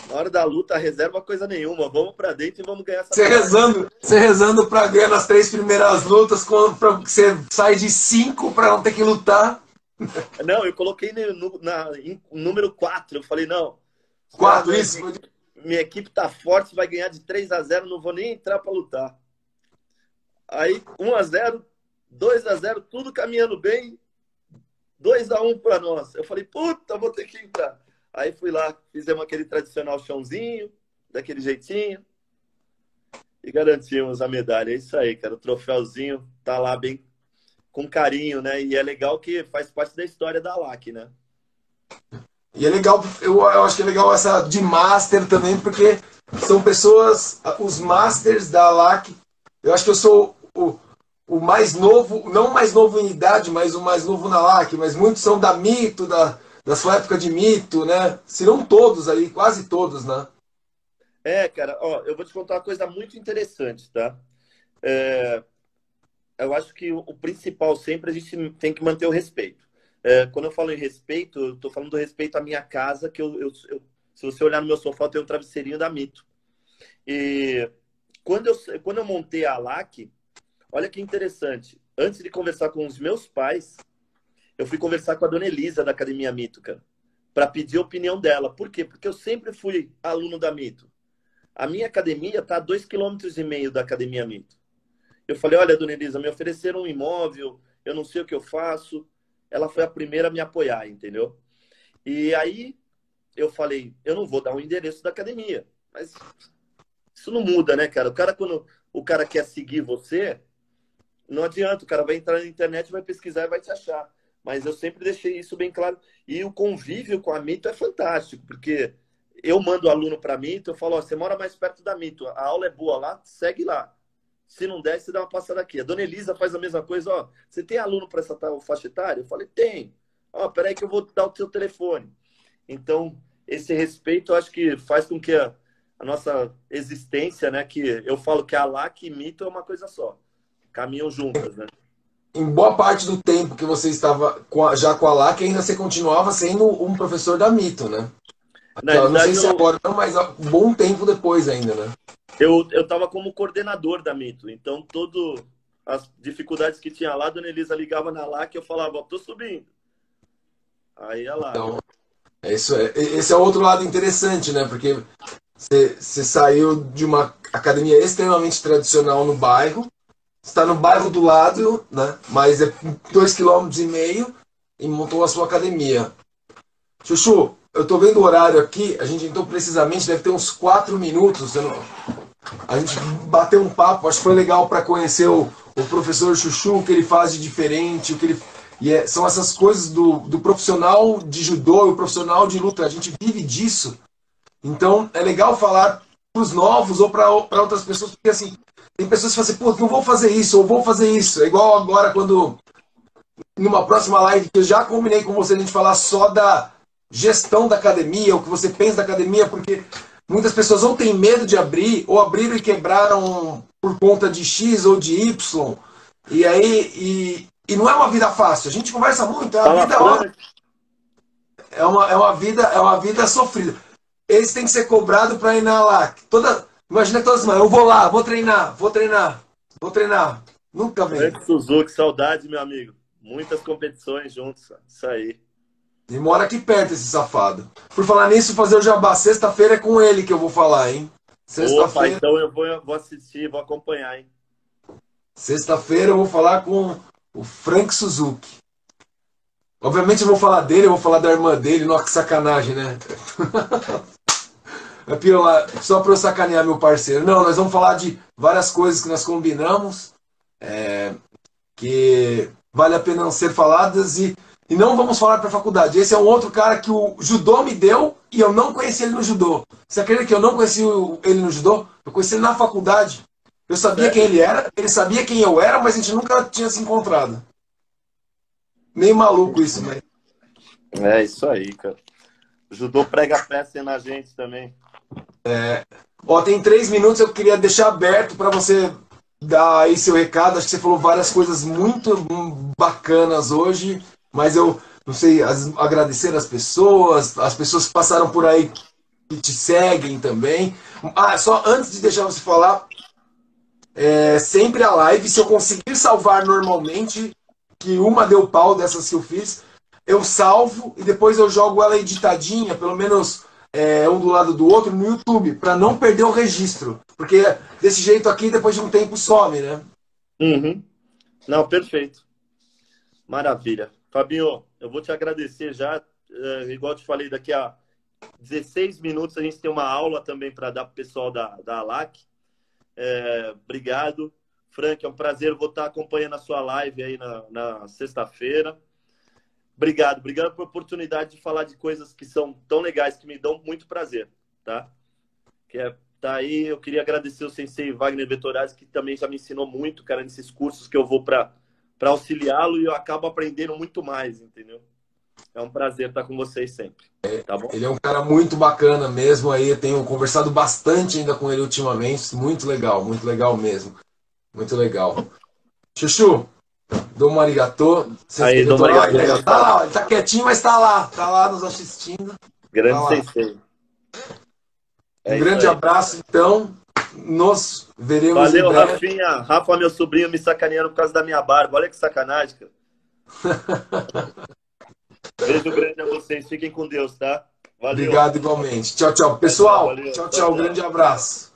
Na hora da luta, reserva coisa nenhuma. Vamos para dentro e vamos ganhar essa parada. Você rezando pra ganhar nas 3 primeiras lutas, pra você sai de 5 pra não ter que lutar. Não, eu coloquei em número 4. Eu falei, não. 4, isso. Minha equipe tá forte, vai ganhar de 3-0, não vou nem entrar para lutar. Aí 1-0, 2-0, tudo caminhando bem, 2-1 para nós. Eu falei, puta, vou ter que entrar. Aí fui lá, fizemos aquele tradicional chãozinho, daquele jeitinho, e garantimos a medalha. É isso aí, cara. O troféuzinho tá lá bem com carinho, né? E é legal que faz parte da história da LAC, né? E é legal, eu acho que é legal essa de Master também, porque são pessoas, os Masters da LAC. Eu acho que eu sou o mais novo, não o mais novo em idade, mas o mais novo na LAC, mas muitos são da Mito, da sua época de Mito, né? Se não todos aí, quase todos, né? Cara, ó, eu vou te contar uma coisa muito interessante, tá? Eu acho que o principal sempre a gente tem que manter o respeito. Quando eu falo em respeito, eu tô falando do respeito à minha casa, que se você olhar no meu sofá, eu tenho um travesseirinho da Mito. E quando eu montei a LAC, olha que interessante. Antes de conversar com os meus pais, eu fui conversar com a dona Elisa da Academia Mito, cara, para pedir a opinião dela. Por quê? Porque eu sempre fui aluno da Mito. A minha academia está a 2,5 km da Academia Mito. Eu falei, olha, dona Elisa, me ofereceram um imóvel, eu não sei o que eu faço. Ela foi a primeira a me apoiar, entendeu? E aí eu falei, eu não vou dar o endereço da academia. Mas isso não muda, né, cara? Quando o cara quer seguir você, não adianta, o cara vai entrar na internet, vai pesquisar e vai te achar. Mas eu sempre deixei isso bem claro. E o convívio com a Mito é fantástico, porque eu mando o aluno para a Mito, eu falo, você mora mais perto da Mito, a aula é boa lá, segue lá. Se não der, você dá uma passada aqui. A dona Elisa faz a mesma coisa, ó, você tem aluno para essa tal faixa etária? Eu falei, tem. Ó, peraí que eu vou dar o seu telefone. Então, esse respeito, eu acho que faz com que a nossa existência, né, que eu falo que a LAC e Mito é uma coisa só. Caminham juntas, né? Em boa parte do tempo que você estava já com a LAC, ainda você continuava sendo um professor da Mito, né? Na Eu não sei realidade, se agora não, mas há um bom tempo depois ainda, né? eu estava como coordenador da Mito. Então, todas as dificuldades que tinha lá, a dona Elisa ligava na LAC e eu falava, tô subindo. Aí ia lá, né? Então, esse é outro lado interessante, né? Porque você saiu de uma academia extremamente tradicional no bairro, está no bairro do lado, né? Mas é 2,5 km e montou a sua academia. Chuchu, eu tô vendo o horário aqui, a gente então precisamente deve ter uns 4 minutos. A gente bateu um papo, acho que foi legal para conhecer o professor Chuchu, o que ele faz de diferente, o que ele. São essas coisas do profissional de judô e o profissional de luta. A gente vive disso. Então é legal falar para os novos ou para outras pessoas, porque assim, tem pessoas que falam assim, pô, não vou fazer isso, ou vou fazer isso. É igual agora quando, numa próxima live, que eu já combinei com você, a gente falar só da gestão da academia, o que você pensa da academia, porque muitas pessoas ou têm medo de abrir, ou abriram e quebraram por conta de X ou de Y. E aí, e não é uma vida fácil. A gente conversa muito, é uma vida, é uma vida sofrida. Esse tem que ser cobrado para ir na LAC. Imagina que todas as semanas, eu vou lá, vou treinar. Nunca vem. Frank Suzuki, saudade, meu amigo. Muitas competições juntos, isso aí. E mora aqui perto esse safado. Por falar nisso, fazer o jabá. Sexta-feira é com ele que eu vou falar, hein? Opa, então eu vou assistir, vou acompanhar, hein? Sexta-feira eu vou falar com o Frank Suzuki. Obviamente eu vou falar dele, eu vou falar da irmã dele. Nossa, que sacanagem, né? Só para eu sacanear meu parceiro. Não, nós vamos falar de várias coisas que nós combinamos, que vale a pena ser faladas e não vamos falar para a faculdade. Esse é um outro cara que o judô me deu e eu não conheci ele no judô. Você acredita que eu não conheci ele no judô? Eu conheci ele na faculdade. Eu sabia quem ele era, ele sabia quem eu era, mas a gente nunca tinha se encontrado. Meio maluco isso, mas... É isso aí, cara. O judô prega peça na gente também. Tem 3 minutos, eu queria deixar aberto para você dar aí seu recado. Acho que você falou várias coisas muito bacanas hoje, mas eu não sei, agradecer as pessoas que passaram por aí, que te seguem também. Só antes de deixar você falar, sempre a live, se eu conseguir salvar normalmente, que uma deu pau dessas que eu fiz, eu salvo e depois eu jogo ela editadinha, pelo menos um do lado do outro, no YouTube, para não perder o registro. Porque desse jeito aqui, depois de um tempo, some, né? Uhum. Não, perfeito. Maravilha. Fabinho, eu vou te agradecer já. Igual eu te falei, daqui a 16 minutos a gente tem uma aula também para dar para o pessoal da ALAC. Obrigado. Frank, é um prazer. Vou estar acompanhando a sua live aí na sexta-feira. Obrigado pela oportunidade de falar de coisas que são tão legais, que me dão muito prazer, tá? Tá aí, eu queria agradecer o sensei Wagner Vettorazzi, que também já me ensinou muito, cara, nesses cursos que eu vou para auxiliá-lo e eu acabo aprendendo muito mais, entendeu? É um prazer estar com vocês sempre, tá bom? Ele é um cara muito bacana mesmo aí, eu tenho conversado bastante ainda com ele ultimamente, muito legal mesmo, muito legal. Chuchu, Domo arigatô. Aí, Domo arigatô. Tá lá, ele tá quietinho, mas tá lá nos assistindo. Grande sensei. Um grande abraço, então. Nos veremos. Valeu, Rafinha. Rafa, meu sobrinho, me sacaneando por causa da minha barba. Olha que sacanagem, cara. Beijo grande a vocês. Fiquem com Deus, tá? Valeu. Obrigado igualmente. Tchau, tchau. Pessoal, tchau. Grande abraço.